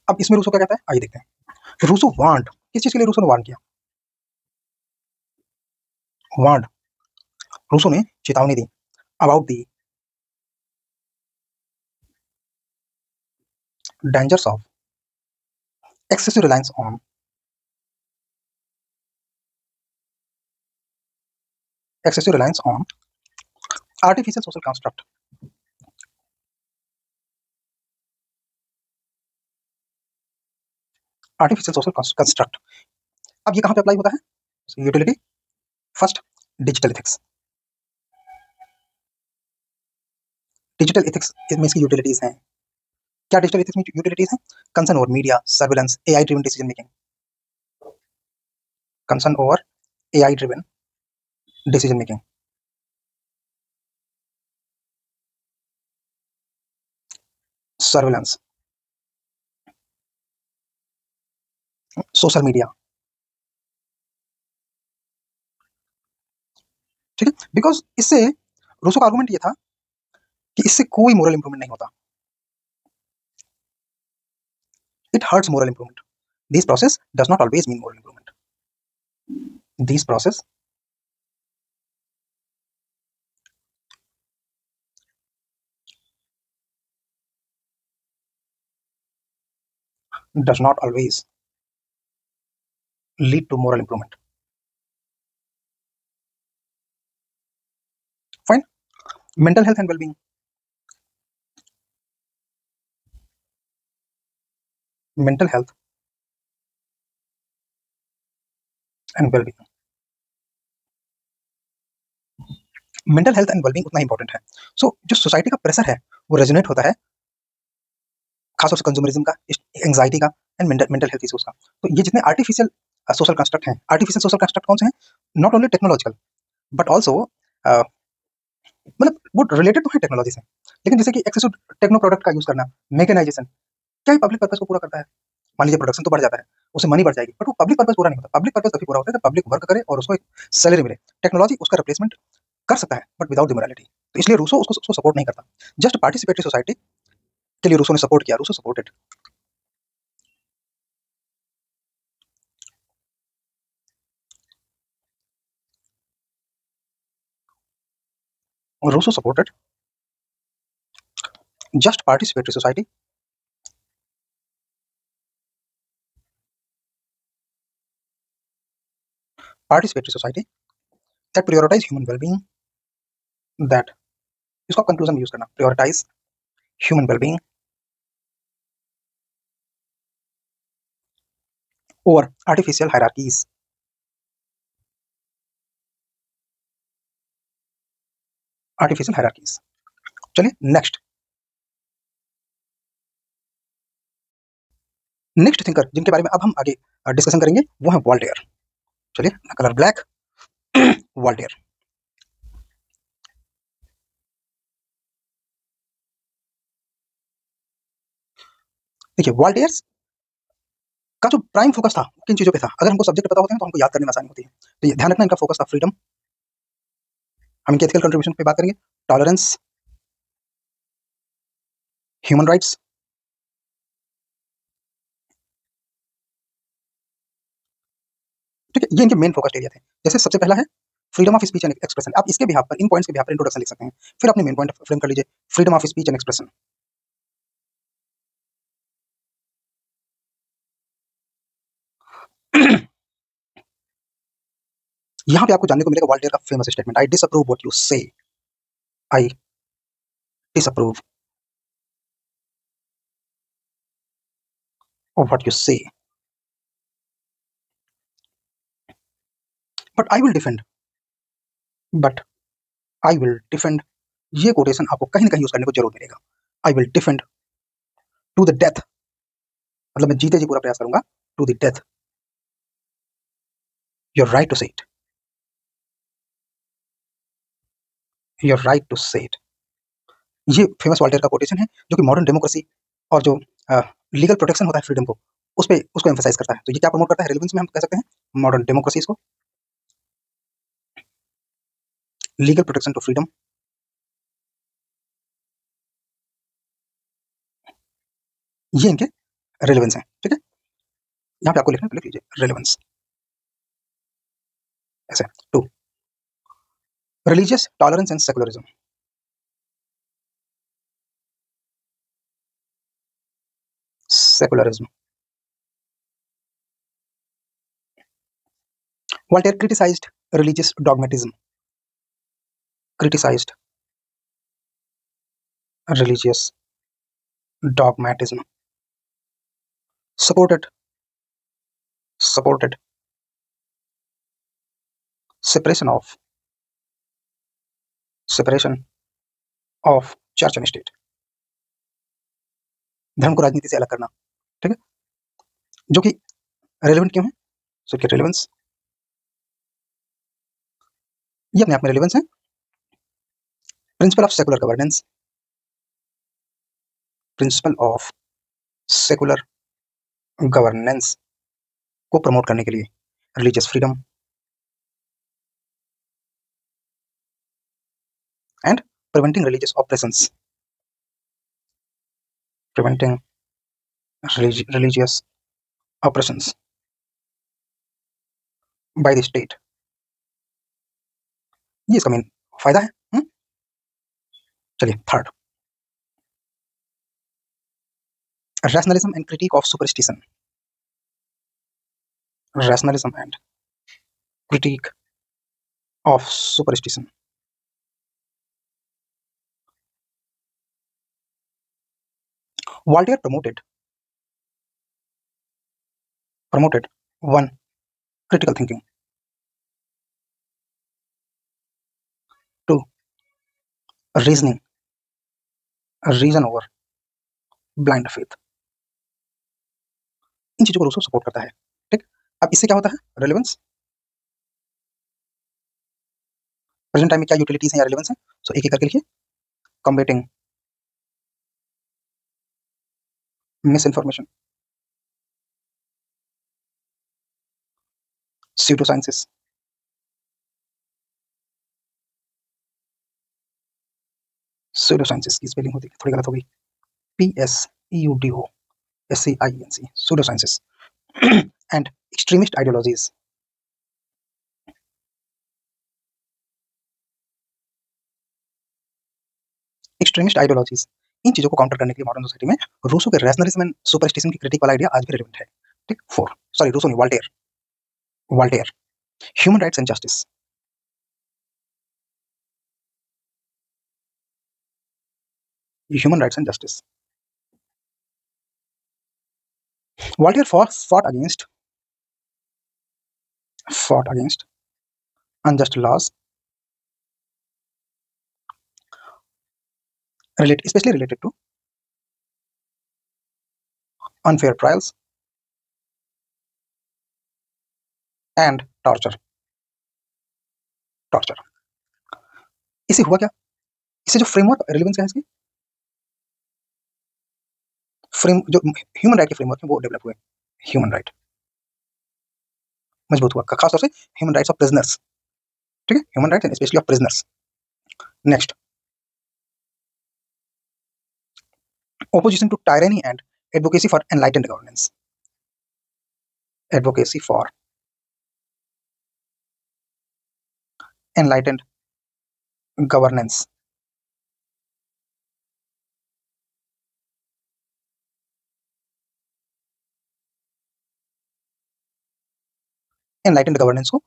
अब इसमें रूसो क्या कहता है, आइए देखते हैं। रूसो वांट, किस चीज के लिए रूसो ने वार्न किया? वांट, रूसो ने चेतावनी दी about the dangers of excessive reliance on artificial social construct, artificial social construct। अब ये कहां पे अप्लाई होता है? Utility first, digital ethics. Digital ethics में इसकी यूटिलिटीज हैं। क्या डिजिटल एथिक्स में यूटिलिटीज हैं? Concern over media, surveillance, AI driven decision making, concern over AI driven decision making, surveillance, social media. ठीक है, बिकॉज इससे रूसो का आर्गुमेंट ये था कि इससे कोई मोरल इंप्रूवमेंट नहीं होता। It hurts moral improvement. This process does not always mean moral improvement. This process does not always lead to moral improvement. Fine. Mental health and well-being. Mental health and well-being. Mental health and wellbeing उतना important है। सो जो society का pressure है वो resonate होता है खासतौर से कंज्यूमरिज्म का, एंग्जाइटी का एंड मेंटल हेल्थ इश्यूज का। तो ये जितने आर्टिफिशियल सोशल कंस्ट्रक्ट हैं, आर्टिफिशियल सोशल कंस्ट्रक्ट कौन से हैं? Not only technological but also मतलब वो रिलेटेड तो है टेक्नोलॉजी से, लेकिन जैसे कि एक्सेसिव टेक्नो प्रोडक्ट का यूज करना, मैकेनाइजेशन, क्या पब्लिक पर्पस को पूरा करता है? मान लीजिए प्रोडक्शन तो बढ़ जाता है, उससे मनी बढ़ जाएगी, बट वो पब्लिक पर्पस पूरा नहीं होता। पब्लिक पर्पस तभी पूरा होता है जब पब्लिक वर्क करे और उसको एक सैलरी मिले। टेक्नोलॉजी उसका रिप्लेसमेंट कर सकता है बट विदाउट द मोरालिटी। तो इसलिए रूसो उसको सपोर्ट नहीं करता। जस्ट पार्टिसिपेटरी सोसाइटी के लिए रूसो ने सपोर्ट किया, Rousseau supported. Rousseau supported just participatory society that prioritize human well-being, that इसको कंक्लूजन यूज करना, prioritize human well-being over artificial hierarchies, चलिए नेक्स्ट थिंकर जिनके बारे में अब हम आगे डिस्कशन करेंगे वो है वॉल्टेयर। चलिए, कलर ब्लैक, वॉल्टेयर। देखिए, वॉल्टेयर्स का जो प्राइम फोकस था किन चीजों पे था, अगर हमको सब्जेक्ट पता होते हैं तो हमको याद करने में आसानी होती है। तो ये ध्यान रखना, इनका फोकस था फ्रीडम, हम इनके एथिकल कंट्रीब्यूशन पे बात करेंगे, टॉलरेंस, ह्यूमन राइट्स, ठीक है, ये इनके मेन फोकस एरिया थे। जैसे सबसे पहला है freedom of speech and expression. आप इसके बिहाफ पर, इन पॉइंट्स के बिहाफ पर इंट्रोडक्शन लिख सकते हैं, फिर अपने मेन पॉइंट फ्रेम कर लीजिए, freedom of speech and expression. यहाँ पे आपको जानने को मिलेगा वॉल्टेयर का famous statement, I disapprove what you say, I disapprove of what you say, but I will defend, but I will defend. ये कोटेशन आपको कहीं ना कहीं यूज करने को जरूर मिलेगा। I will defend to the death, मतलब मैं जीते जी पूरा प्रयास करूंगा, to the death your right to say it, your right to say it. ये फेमस वॉल्टेयर का कोटेशन है जो कि मॉडर्न डेमोक्रेसी और जो लीगल प्रोटेक्शन होता है फ्रीडम को, उसको एम्फसाइज करता है। तो ये क्या प्रमोट करता है? रेलेवेंस में हम कह सकते हैं मॉडर्न डेमोक्रेसी को, लीगल प्रोटेक्शन टू फ्रीडम, ये इनके रेलेवेंस है। ठीक है, यहाँ पे आपको लिखना है, लिख लीजिए रेलेवेंस ऐसे। Two, religious tolerance and secularism, secularism. Voltaire criticized religious dogmatism, criticized religious dogmatism, supported separation of church and state, धर्म को राजनीति से अलग करना। ठीक है, जो कि रेलेवेंट क्यों है? सो कि रेलेवेंस, ये अपने आप में रेलेवेंस है। Principle of secular governance, principle of secular governance को प्रमोट करने के लिए religious freedom and preventing religious operations, preventing religious operations by the state, ये इसका मेन फायदा है। चलिए third, rationalism and critique of superstition, rationalism and critique of superstition। Voltaire promoted one, critical thinking, two, reason over blind faith। इन चीजों को Rousseau support करता है। ठीक, अब इससे क्या होता है? रेलेवेंस, प्रेजेंट टाइम में क्या यूटिलिटीज है या रेलेवेंस है, सो एक एक करके लिखिए। Combating misinformation, pseudo sciences, pseudo sciences की स्पेलिंग होती है थोड़ी गलत हो गई, PSEUDO SCIENC, pseudo sciences and extremist ideologies, extremist ideologies. इन चीजों को काउंटर करने के लिए मॉडर्न सोसाइटी में रूसो के रैशनलिज्म एंड सुपरस्टिशन की क्रिटिक वाला आइडिया आज भी रेलेवेंट है। ठीक, फोर, सॉरी रूसो नहीं, Voltaire, human rights and justice, human rights and justice। Voltaire fought against unjust laws, especially related to unfair trials and torture। इससे हुआ क्या? इससे जो फ्रेमवर्क रेलेवेंस है इसकी, जो ह्यूमन राइट के फ्रेमवर्क है वो डेवलप हुए, ह्यूमन राइट मजबूत हुआ, खासतौर से ह्यूमन राइट्स ऑफ प्रिजनर्स। ठीक है, human rights and specially of prisoners. Next, opposition to tyranny and advocacy for enlightened governance, advocacy for enlightened governance. Enlightened governance को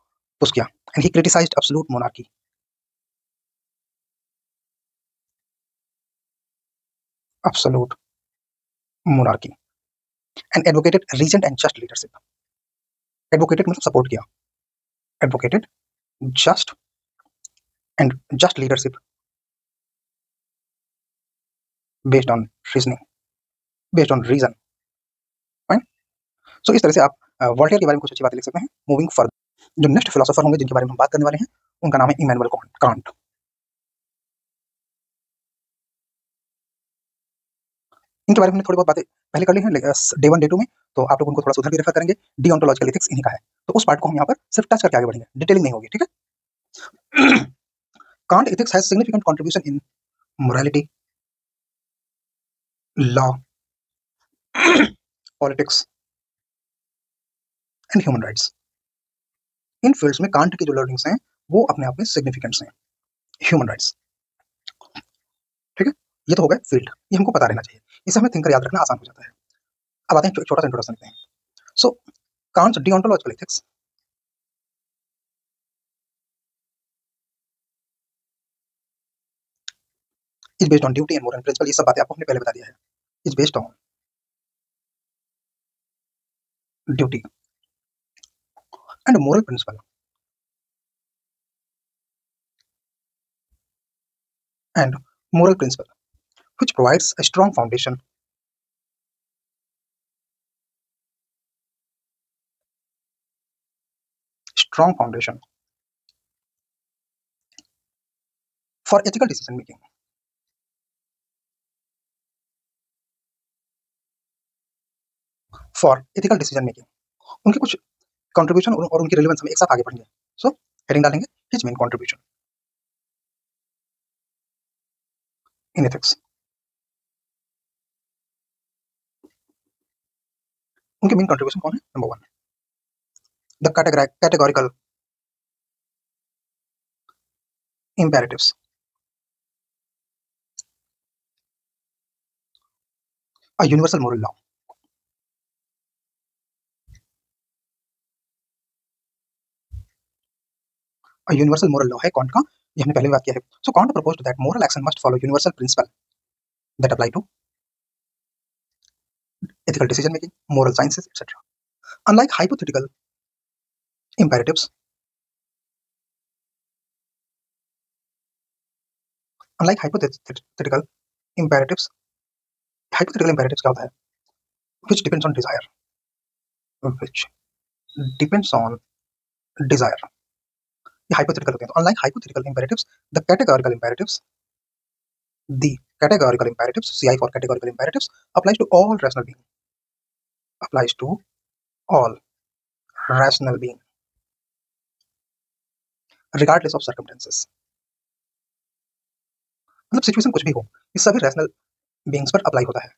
पुश किया and he criticized absolute monarchy. Absolute monarchy and advocated recent and just leadership. Advocated मतलब support किया. Advocated just and just leadership based on reasoning, based on reason. Fine. So इस तरह से आप Voltaire के बारे में कुछ अच्छी बातें लिख सकते हैं. मूविंग फर्दर, जो नेक्स्ट फिलोसोफर होंगे जिनके बारे में हम बात करने वाले हैं उनका नाम है इमैनुअल कांट. इनके बारे में हमने थोड़ी बहुत बातें पहले कर ली हैं डे 1 डे 2 में, तो आप लोग उनको थोड़ा सा उधर भी रेफर करेंगे. डिओन्टोलॉजिकल एथिक्स इन्हीं का है, तो उस पार्ट को हम यहाँ पर सिर्फ टच करके आगे बढ़ेंगे, डिटेलिंग नहीं होगी. ठीक है. Can't ethics has significant contribution in morality, law, politics and human rights. In fields में कांट की जो लर्निंग्स हैं वो अपने आप में सिग्निफिकेंट्स हैं. ह्यूमन राइट्स, ठीक है, ये तो हो गया फील्ड, ये हमको पता रहना चाहिए, इसे हमें थिंकर याद रखना आसान हो जाता है. अब आते हैं छोटा सा इंट्रोडक्शन लेते हैं. So Kant's deontological ethics is based on duty and moral principle. ये सब बातें आपको हमने पहले बता दिया है. Is based on duty and moral principle and moral principle which provides a strong foundation for ethical decision making. For ethical decision making उनके कुछ कंट्रीब्यूशन और उनकी रिलेवेंस हम एक साथ आगे बढ़ेंगे. सो हेडिंग डालेंगे his main contribution in ethics. उनके मेन कंट्रीब्यूशन कौन है? Number 1, the categorical imperatives. A universal moral law. A universal moral law है कॉन्ट का, ये हमने पहले भी बात किया है. सो can't proposed that moral action must follow universal principle that apply to ethical decision making, moral sciences, etc. Unlike hypothetical imperatives, hypothetical imperatives क्या होता है? which depends on desire, ये hypothetical होते हैं. तो unlike hypothetical imperatives, the categorical imperatives CI for categorical imperatives applies to all rational being regardless of circumstances. मतलब situation कुछ भी हो, ये सभी रैशनल बीइंग्स पर अप्लाई होता है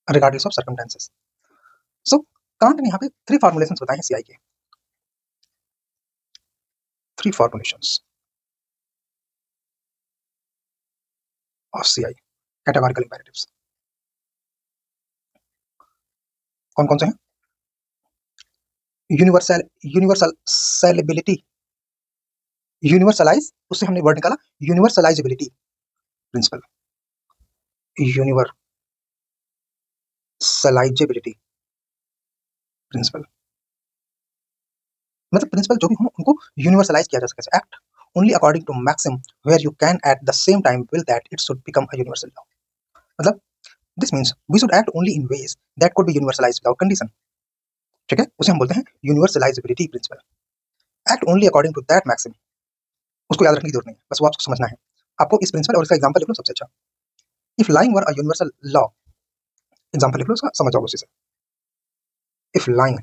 regardless of circumstances. So can't ने यहाँ पे 3 फॉर्मुलेशंस बताए हैं सीआई के. 3 फॉर्मुलेशंस ऑफ सीआई कैटेगोरिकल इंपेरेटिव्स. कौन कौन से हैं? यूनिवर्सलिटी, यूनिवर्सलाइज, उससे हमने वर्ड निकाला यूनिवर्सलाइजेबिलिटी प्रिंसिपल. यूनिवर्सलाइजेबिलिटी प्रिंसिपल मतलब प्रिंसिपल जो भी हो उनको यूनिवर्सलाइज किया जा सके. Act only according to maxim where you can at the same time will that it should become a universal law. मतलब this means we should act only in ways that could be universalised without condition. ठीक है, उसे हम बोलते हैं universalisability principle. Act only according to that maxim, उसको याद रखने की जरूरत नहीं है, बस वो आपको समझना है. आपको इस प्रिंसिपल और इसका एग्जांपल लिख लो सबसे अच्छा. If lying were a universal law, example लिख लो उसका, समझ जाओगे उसी से. इफ लाइंग,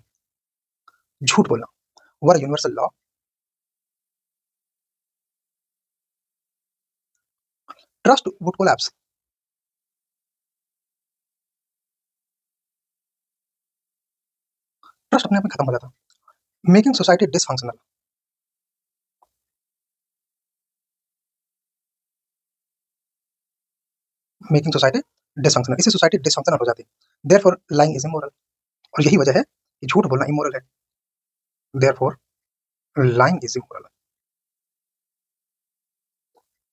झूठ बोलना, were a universal law, trust would collapse. Trust अपने आप में खत्म हो जाता. Making society dysfunctional, making society dysfunctional, इससे सोसाइटी डिसफंक्शनल हो जाती है। देयरफॉर लाइंग इज इमोरल, और यही वजह है कि झूठ बोलना इमोरल है। Therefore lying is immoral.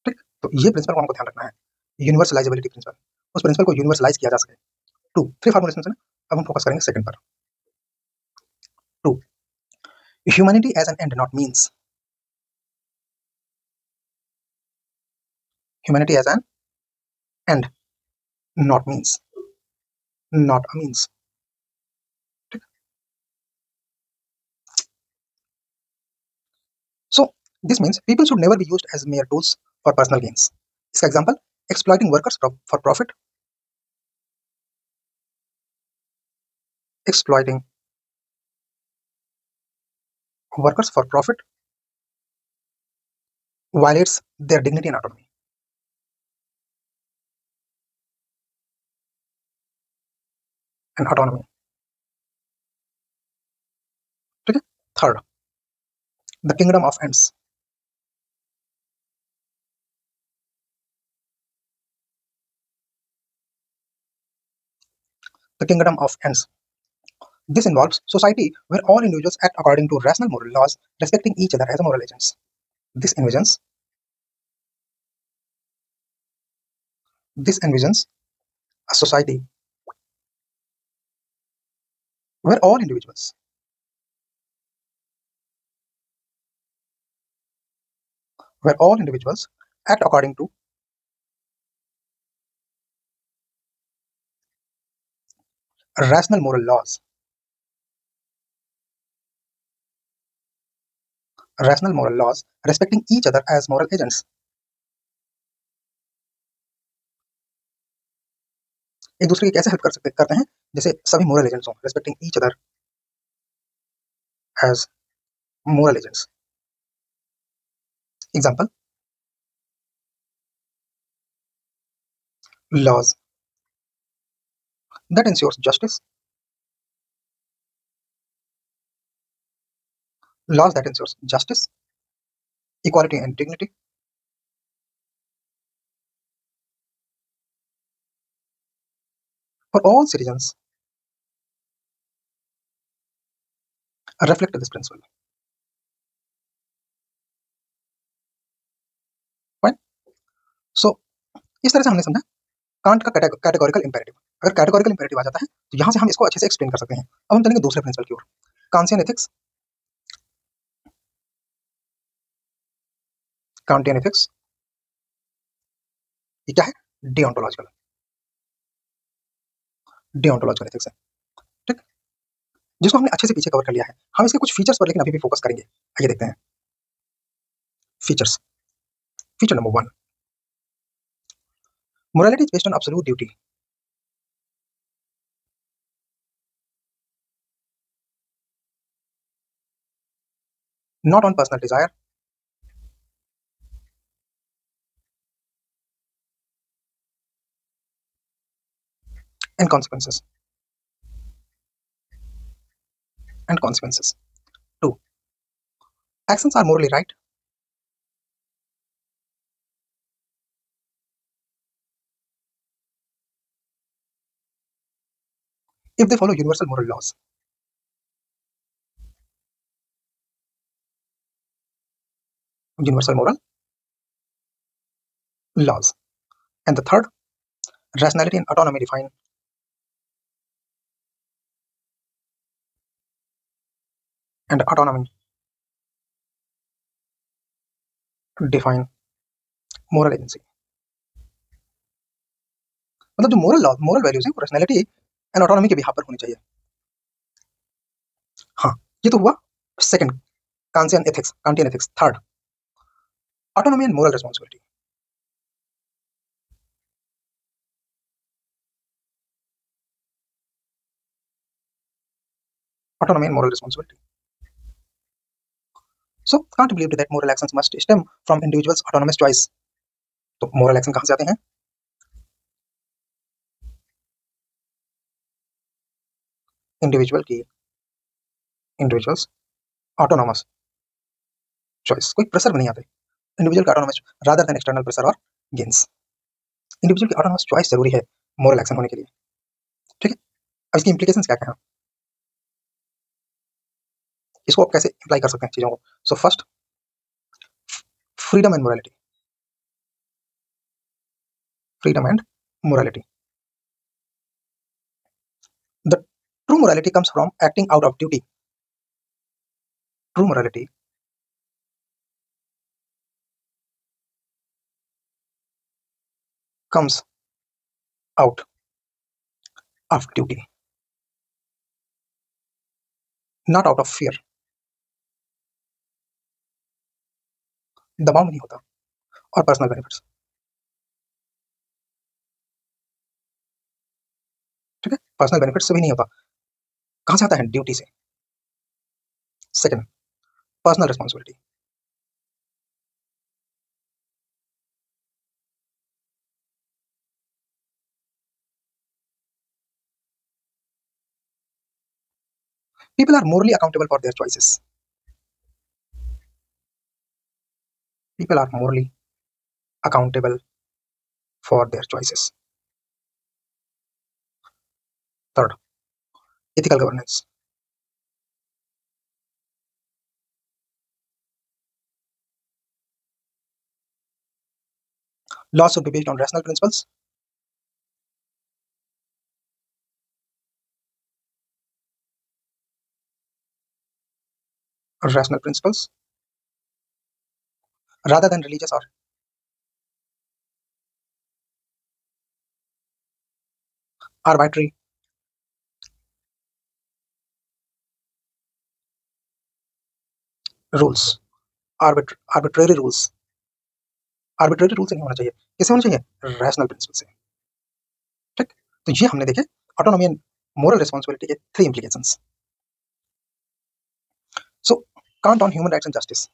ठीक, तो ये प्रिंसिपल को हमको ध्यान रखना है, यूनिवर्सलाइजेबिलिटी प्रिंसिपल, उस प्रिंसिपल को यूनिवर्सलाइज किया जा सके। टू, थ्री फॉर्मुलेशन है ना, अब हम फोकस करेंगे सेकंड पर। Two, humanity as an end not means, humanity as an end not means, not a means. So this means people should never be used as mere tools for personal gains. इसका example, exploiting workers for profit, exploiting workers for profit violates their dignity and autonomy. And autonomy. ठीक है? Third, the kingdom of ends. The kingdom of ends. This involves society where all individuals act according to rational moral laws, respecting each other as moral agents. This envisions a society where all individuals act according to rational moral laws, respecting each other as moral agents. एक दूसरे की कैसे help करते हैं, जैसे सभी moral agents हों, respecting each other as moral agents. Example, laws that ensures justice, equality and dignity for all citizens reflect this principle. Fine. So इस तरह से हमने समझा कांट का कैटेगोरिकल इंपेरेटिव। अगर कैटेगोरिकल इंपेरेटिव आ जाता है तो यहाँ से हम इसको अच्छे से एक्सप्लेन कर सकते हैं। अब हम चलेंगे दूसरे प्रिंसिपल की ओर, कांटियन एथिक्स। कांटियन एथिक्स ये क्या है? डिओंटोलॉजिकल एथिक्स है। ठीक, जिसको हमने अच्छे से पीछे कवर कर लिया है। हम इसके कुछ फीचर्स पर लेकिन अभी भी फोकस करेंगे। आइए देखते हैं features. Feature number 1, morality is based on absolute duty, not on personal desire and consequences. 2, actions are morally right if they follow universal moral laws. And the third, rationality and autonomy define moral agency. मतलब जो moral values है वो rationality and autonomy के behalf पर होनी चाहिए। हाँ, ये तो हुआ second, Kantian ethics. Third, autonomy and moral responsibility. Autonomy and moral responsibility. So can't believe that moral actions must stem from individuals autonomous choice. तो मोरल एक्शन कहाँ से आते हैं? इंडिविजुअल्स ऑटोनॉमस चॉइस, कोई प्रेशर में नहीं आते। इंडिविजुअल का autonomous rather than external pressure और गेन्स। इंडिविजुअल की ऑटोनॉमस चॉइस जरूरी है मोरल एक्शन होने के लिए। ठीक है, अब इसकी इंप्लीकेशंस क्या क्या हैं, इसको आप कैसे अप्लाई कर सकते हैं चीजों को। So first, freedom and morality. Freedom and morality, the true morality comes from acting out of duty. True morality comes out of duty, not out of fear. दबाव में नहीं होता। और पर्सनल बेनिफिट्स, ठीक है, पर्सनल बेनिफिट से भी नहीं होता। कहां से आता है, ड्यूटी से। Second, personal responsibility. People are morally accountable for their choices. People are morally accountable for their choices. Third, ethical governance. Laws should be based on rational principles. Rational principles rather than religious or arbitrary rules. Arbitrary rules. Arbitrary rule से नहीं होना चाहिए, किससे होना चाहिए, rational principal से। ठीक, तो ये हमने देखे ऑटोनॉमी एंड मोरल रिस्पॉन्सिबिलिटी के 3 implications. So can't on human rights and justice,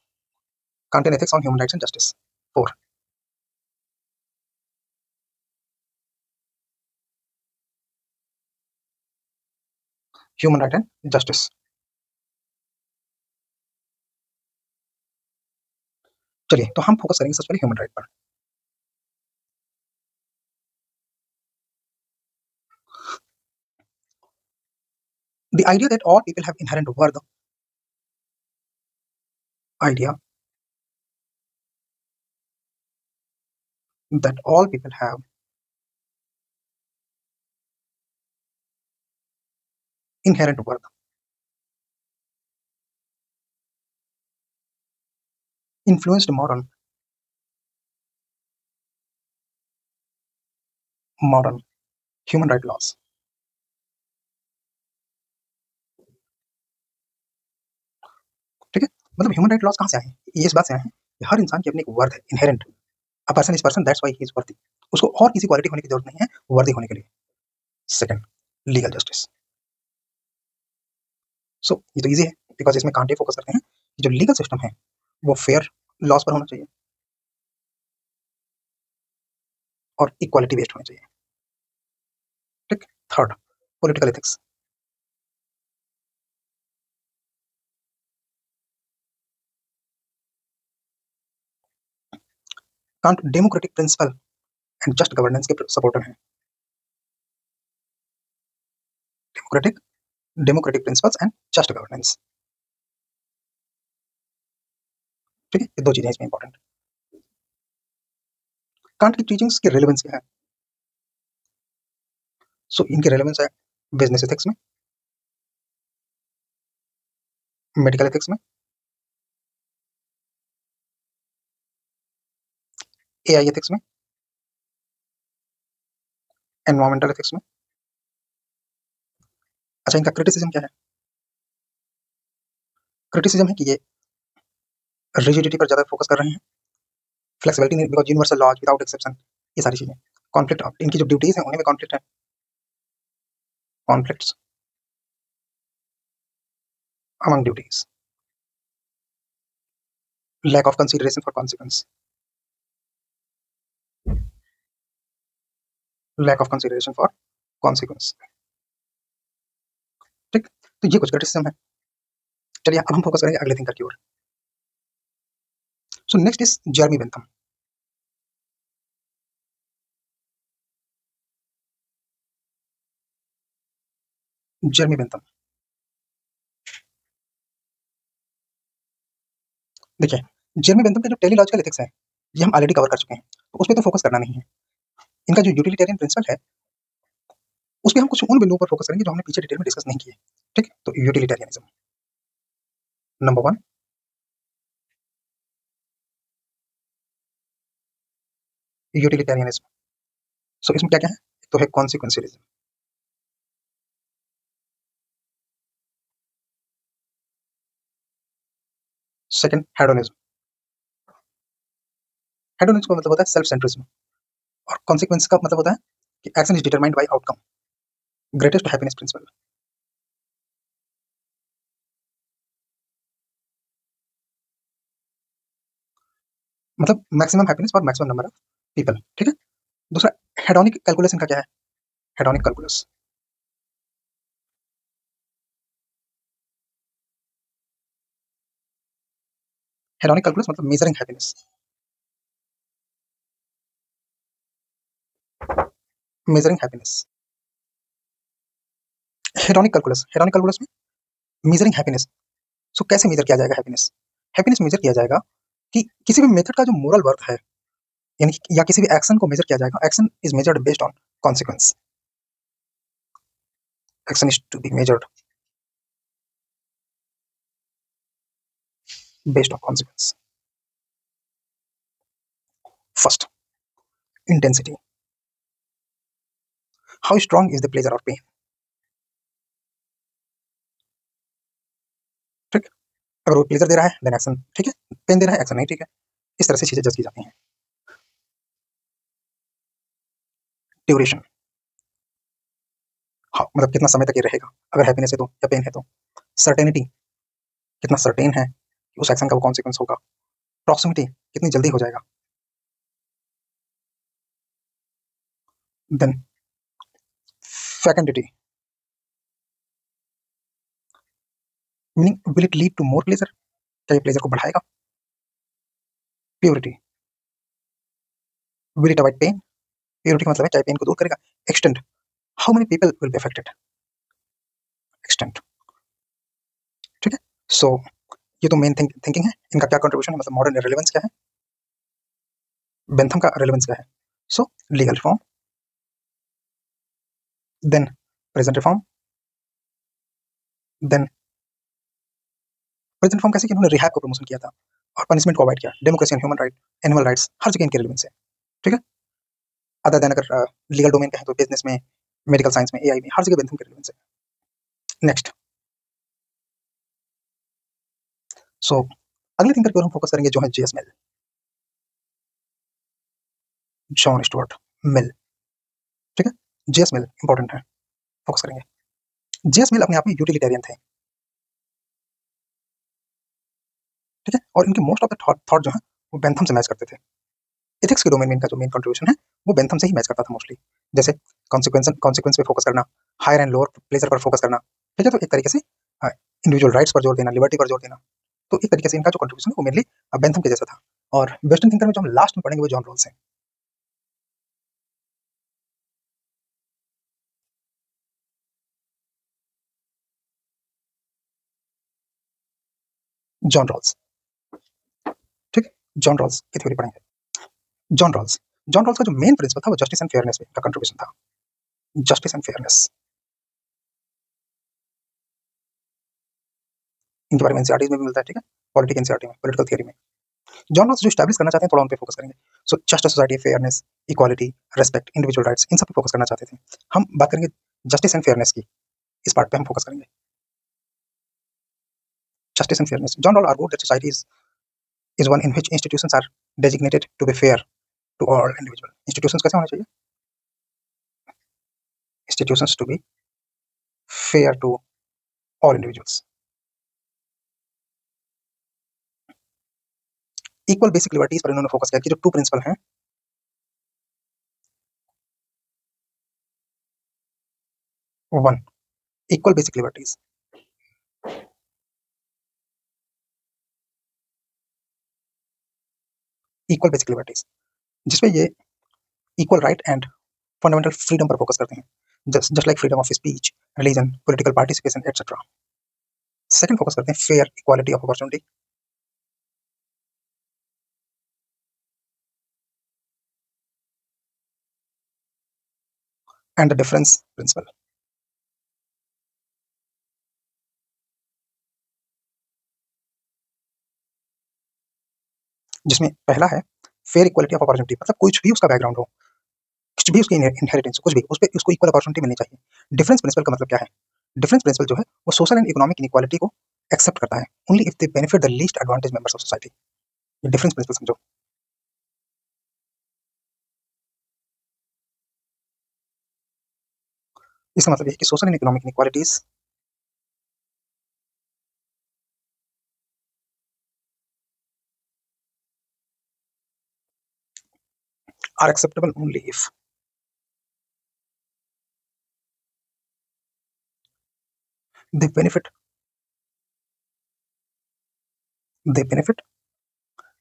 can't and ethics on human rights and justice. 4, human right and justice. चलिए, तो हम फोकस करेंगे सबसे पहले ह्यूमन राइट पर। The idea that all people have inherent worth, idea that all people have inherent worth influenced modern human right laws. ठीक है, मतलब ह्यूमन राइट लॉज कहां से आए हैं, ये इस बात से आए हैं कि हर इंसान की अपनी एक वर्थ है, inherent. A person is person, that's why he is वर्दी। उसको और किसी क्वालिटी होने की जरूरत नहीं है वर्दी होने के लिए। Second, legal justice. सो ये तो इजी है, बिकॉज इसमें कांटे फोकस करते हैं कि जो लीगल सिस्टम है वो फेयर लॉस पर होना चाहिए और इक्वालिटी बेस्ड होना चाहिए। ठीक, third, political ethics. Kant democratic principle and just governance के सपोर्टर हैं। Democratic principles and just governance. ठीक है, ये 2 चीजें इसमें इंपॉर्टेंट। कांट की टीचिंग्स की रेलेवेंस क्या है, सो इनकी रेलेवेंस है बिजनेस एथिक्स में, मेडिकल एथिक्स में, एआई एथिक्स में, एनवायरमेंटल एथिक्स में। अच्छा, इनका क्रिटिसिज्म क्या है, क्रिटिसिज्म है कि ये रिजिडिटी पर ज्यादा फोकस कर रहे हैं, फ्लेक्सिबिलिटी नहीं, because universal laws without exception, ये सारी चीजें। कॉन्फ्लिक्ट, इनकी जो ड्यूटीज हैं उन्हीं में कॉन्फ्लिक्ट है, conflicts among duties, lack of consideration for consequence, lack of consideration for consequence। ठीक, तो ये कुछ क्रिटिसिज्म है। चलिए अब हम फोकस करेंगे अगले थिंकर की ओर। So next is Jeremy Bentham. Jeremy Bentham, देखिए जेरमी बेंथम के जो टेलीलॉजिकल एथिक्स है ये हम ऑलरेडी कवर कर चुके हैं, तो उस पर तो फोकस करना नहीं है। इनका जो यूटिलिटेरियन प्रिंसिपल है उस पे हम कुछ उन बिंदुओं पर फोकस करेंगे जो हमने पीछे डिटेल में डिस्कस नहीं किए। ठीक है, तो यूटिलिटेरियनिज्म नंबर 1, यूटिलिटेरियनिज्म। सो इसमें क्या क्या है, तो है कॉन्सिक्वेंशियलिज्म, सेकंड हेडोनिज्म। हेडोनिज्म का मतलब होता है सेल्फ सेंट्रिज्म, और कॉन्सिक्वेंस का मतलब होता है कि action is determined by outcome, greatest happiness principle. मतलब maximum happiness for maximum number of people. ठीक है, दूसरा हेडोनिक कैलकुलस इनका क्या है, हेडोनिक कैलकुलस, हेडोनिक कैलकुलस मतलब measuring happiness, measuring happiness. Hedonic calculus में मेजरिंग हैप्पीनेस। सो कैसे मेजर किया जाएगा हैप्पीनेस, हैप्पीनेस मेजर किया जाएगा कि किसी भी मेथड का जो मोरल वर्थ है, यानी या किसी भी एक्शन को मेजर किया जाएगा, action is measured based on consequence, action is to be measured based on consequence. First, intensity, how strong is the pleasure और पेन। ठीक, अगर वो प्लेजर दे रहा है देन एक्शन ठीक है, पेन दे रहा है एक्शन नहीं ठीक है, इस तरह से चीजें जज की जाती हैं। ड्यूरेशन, हाँ मतलब कितना समय तक ये रहेगा, अगर हैप्पीनेस है तो या पेन है तो। सर्टेनिटी, कितना सर्टेन है कि उस एक्शन का वो कॉन्सिक्वेंस होगा। प्रॉक्सिमिटी, कितनी जल्दी हो जाएगा। Then fecundity, meaning will it lead to more pleasure, क्या ये प्लेजर को बढ़ाएगा। Purity, will it avoid pain, purity का मतलब है क्या पेन को दूर करेगा। Extent, how many people will be affected, extent. ठीक है, सो ये तो मेन थिंकिंग है। इनका क्या कंट्रीब्यूशन है, मतलब मॉडर्न रेलेवेंस क्या है, बेंथम का रेलेवेंस क्या है। So legal reform, then present reform, then present reform कैसे कि उन्होंने रिहैब को प्रमोशन किया था और पनिशमेंट को अवॉइड किया, democracy and human right, animal rights, हर जगह इनके रेलेवेंस है। ठीक है, अदर देन अगर लीगल डोमेन का है तो बिजनेस में, मेडिकल साइंस में, एआई में, हर जगह बेंथम के रेलेवेंस है। नेक्स्ट, सो अगले थिंकर पर हम फोकस करेंगे जो है जेएस मिल, जॉन स्टुअर्ट मिल। ठीक है, जेएस मिल इंपॉर्टेंट है, फोकस करेंगे। जेएस मिल अपने आप में यूटिलिटेरियन थे। ठीक है, और इनके मोस्ट ऑफ द थॉट जो है वो बेंथम से मैच करते थे। एथिक्स के डोमेन में इनका जो मेन कंट्रीब्यूशन है वो बेंथम से ही मैच करता था मोस्टली। जैसे कॉन्सिक्वेंस पे फोकस करना, हायर एंड लोअर प्लेजर पर फोकस करना। ठीक है, तो एक तरीके से इंडिविजुअल राइट्स पर जोर देना, लिबर्टी पर जोर देना। तो एक तरीके से इनका जो कंट्रीब्यूशन है वो मेनली बेंथम के जैसा था। और वेस्टर्न थिंकर में जो हम लास्ट में पढ़ेंगे वो जॉन रॉल्स है। जॉन रॉल्स, ठीक है, जॉन रॉल्स की थ्योरी पढ़ेंगे। जॉन रॉल्स का जो मेन प्रिंसिपल था वो जस्टिस एंड फेयरनेस का कंट्रीब्यूशन था। जस्टिस एंड फेयरनेस, इनके बारे में एनसीईआरटी में भी मिलता है। ठीक है, पॉलिटिक एनसीईआरटी में, पॉलिटिकल थियरी में। जॉन रॉल्स जो स्टैब्लिश करना चाहते हैं थोड़ा उन पे फोकस करेंगे। So just society, fairness, equality, respect, individual rights, इन सब पे फोकस करना चाहते थे। हम बात करेंगे जस्टिस एंड फेयरनेस की, इस पार्ट पे हम फोकस करेंगे। Justice and fairness, John Rawl argued that society is one in which institutions are designated to be fair to all individual। institutions कैसे होने चाहिए, institutions to be fair to all individuals। Equal basic liberties पर इन्होंने focus किया कि जो to principal हैं, one, equal basic liberties, equal basic liberties, जिसमें ये equal right and fundamental freedom पर फोकस करते हैं, just like freedom of speech, religion, political participation etcetera. Second focus करते हैं fair equality of opportunity and the difference principle, जिसमें पहला है फेयर इक्वालिटी ऑफ अपॉर्चुनिटी, मतलब कुछ भी उसका बैकग्राउंड हो, कुछ भी उसकी इनहेरिटेंस, कुछ भी उस पे उसको इक्वल अपॉर्चुनिटी मिलनी चाहिए। डिफरेंस प्रिंसिपल का मतलब क्या है? डिफरेंस प्रिंसिपल जो है वो सोशल एंड इकोनॉमिक इनइक्वालिटी को एक्सेप्ट करता है only if they benefit the least advantage members of society. ये डिफरेंस प्रिंसिपल समझो। इसका मतलब ये है कि social and economic inequalities are acceptable only if they benefit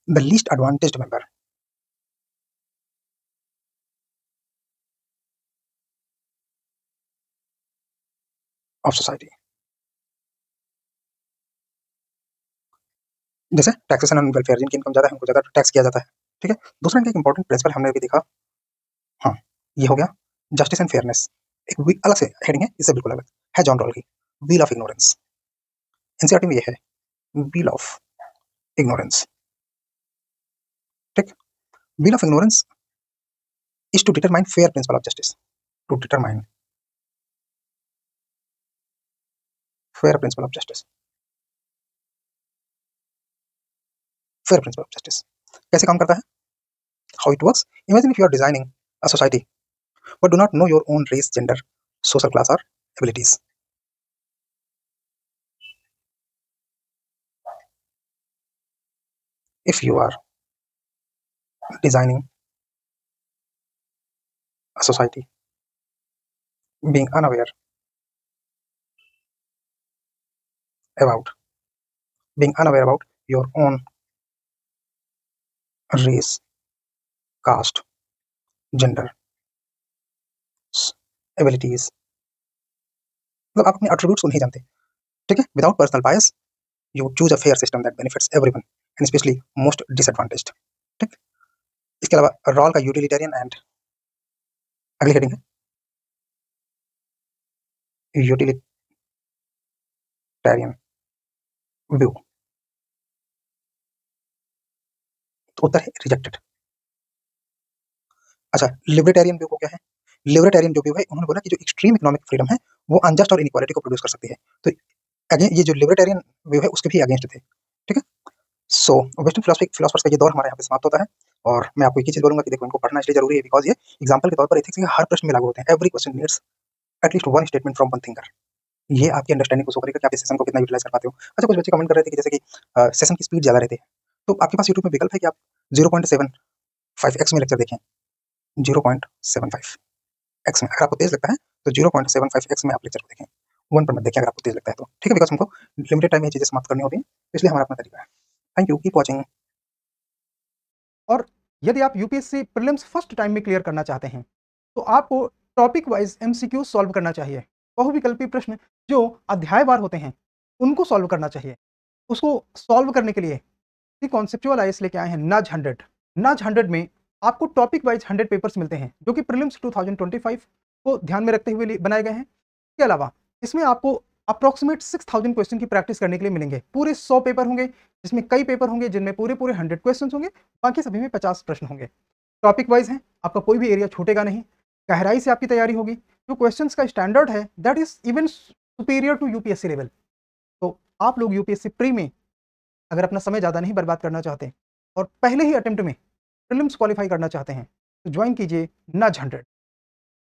the least advantaged member of society। जैसे टैक्सेशन एंड वेलफेयर, जिनकी income ज्यादा है उनको ज्यादा टैक्स किया जाता है, ठीक है। दूसरा इनका एक इंपॉर्टेंट प्रिंसिपल हमने अभी देखा, हाँ ये हो गया जस्टिस एंड फेयरनेस। एक अलग से हेडिंग है, इससे बिल्कुल अलग है जॉन रॉल की व्हील ऑफ इग्नोरेंस। एनसीईआरटी में ये है व्हील ऑफ इग्नोरेंस, ठीक। Wheel of ignorance is to determine fair principle of justice, to determine fair principle of justice, fair principle of justice कैसे काम करता है? How it works? Imagine if you are designing a society but do not know your own race, gender, social class or abilities. If you are designing a society being unaware about your own race, caste, gender, abilities, मतलब आप अपने attributes को नहीं जानते, ठीक है। Without personal bias, you choose a fair system that benefits everyone and especially most disadvantaged, ठीक। इसके अलावा रॉल का यूटिलिटेरियन एंड अगली हेडिंग है यूटिलिटेरियन व्यू, तो उत्तर है रिजेक्टेड। अच्छा, लिबर्टेरियन व्यू को क्या है? लिबर्टेरियन जो व्यू है, उन्होंने बोला कि जो एक्सट्रीम इकोनॉमिक फ्रीडम है वो अनजस्ट और इनइक्वालिटी को प्रोड्यूस कर सकती है। तो अगेन ये जो लिबर्टेरियन व्यू है उसके भी अगेंस्ट थे, ठीक है। सो वेस्टर्न फिलोसफर्स का ये दौर हमारे यहाँ पे समाप्त होता है। और मैं आपको एक ही चीज बोलूंगा कि देखो इनको पढ़ना इसलिए जरूरी है बिकॉज ये एग्जाम्पल के तौर पर एथिक्स के हर प्रश्न में लागू होते हैं। Every question needs at least one statement from one thinker. ये आपकी अंडरस्टैंडिंग को शो करेगा कि आप इस सेशन को कितना यूटिलाइज कर पाते हो। अच्छा, कुछ बच्चे कमेंट कर रहे थे कि जैसे कि सेशन की स्पीड ज्यादा रहती है, तो आपके पास यूट्यूब में विकल्प है कि आप 0.75x में लेक्चर देखें। 0.75x में अगर आपको तेज लगता है तो 0.75x में आप लेक्चर को देखें, 1 पर मत देखें अगर आपको तेज लगता है तो, ठीक है। बिकॉज हमको लिमिटेड टाइम में ये चीजें समाप्त करनी होती है, तो इसलिए हमारा अपना तरीका है। Thank you, keep watching. और यदि आप यूपीएससी प्रीलिम्स फर्स्ट टाइम में क्लियर करना चाहते हैं तो आपको टॉपिक वाइज एमसीक्यू सॉल्व करना चाहिए। बहुविकल्पी प्रश्न जो अध्यायवार होते हैं उनको सॉल्व करना चाहिए। उसको सॉल्व करने के लिए कॉन्सेप्चुअल आईएएस लेके आए हैं नज 100। नज 100 में आपको टॉपिक वाइज 100 पेपर्स मिलते हैं जो कि प्रीलिम्स 2025 को ध्यान में रखते हुए बनाए गए हैं। इसके अलावा इसमें आपको अप्रोक्सीमेट 6000 क्वेश्चन की प्रैक्टिस करने के लिए मिलेंगे। पूरे 100 पेपर होंगे जिसमें कई पेपर होंगे जिनमें पूरे 100 क्वेश्चन होंगे, बाकी सभी में 50 प्रश्न होंगे। टॉपिक वाइज हैं, आपका कोई भी एरिया छूटेगा नहीं। गहराई से आपकी तैयारी होगी। जो क्वेश्चंस का स्टैंडर्ड है that is even superior to UPSC level. तो आप लोग यूपीएससी प्री में अगर अपना समय ज़्यादा नहीं बर्बाद करना चाहते और पहले ही अटेम्प्ट में प्रीलिम्स क्वालिफाई करना चाहते हैं तो ज्वाइन कीजिए नज 100।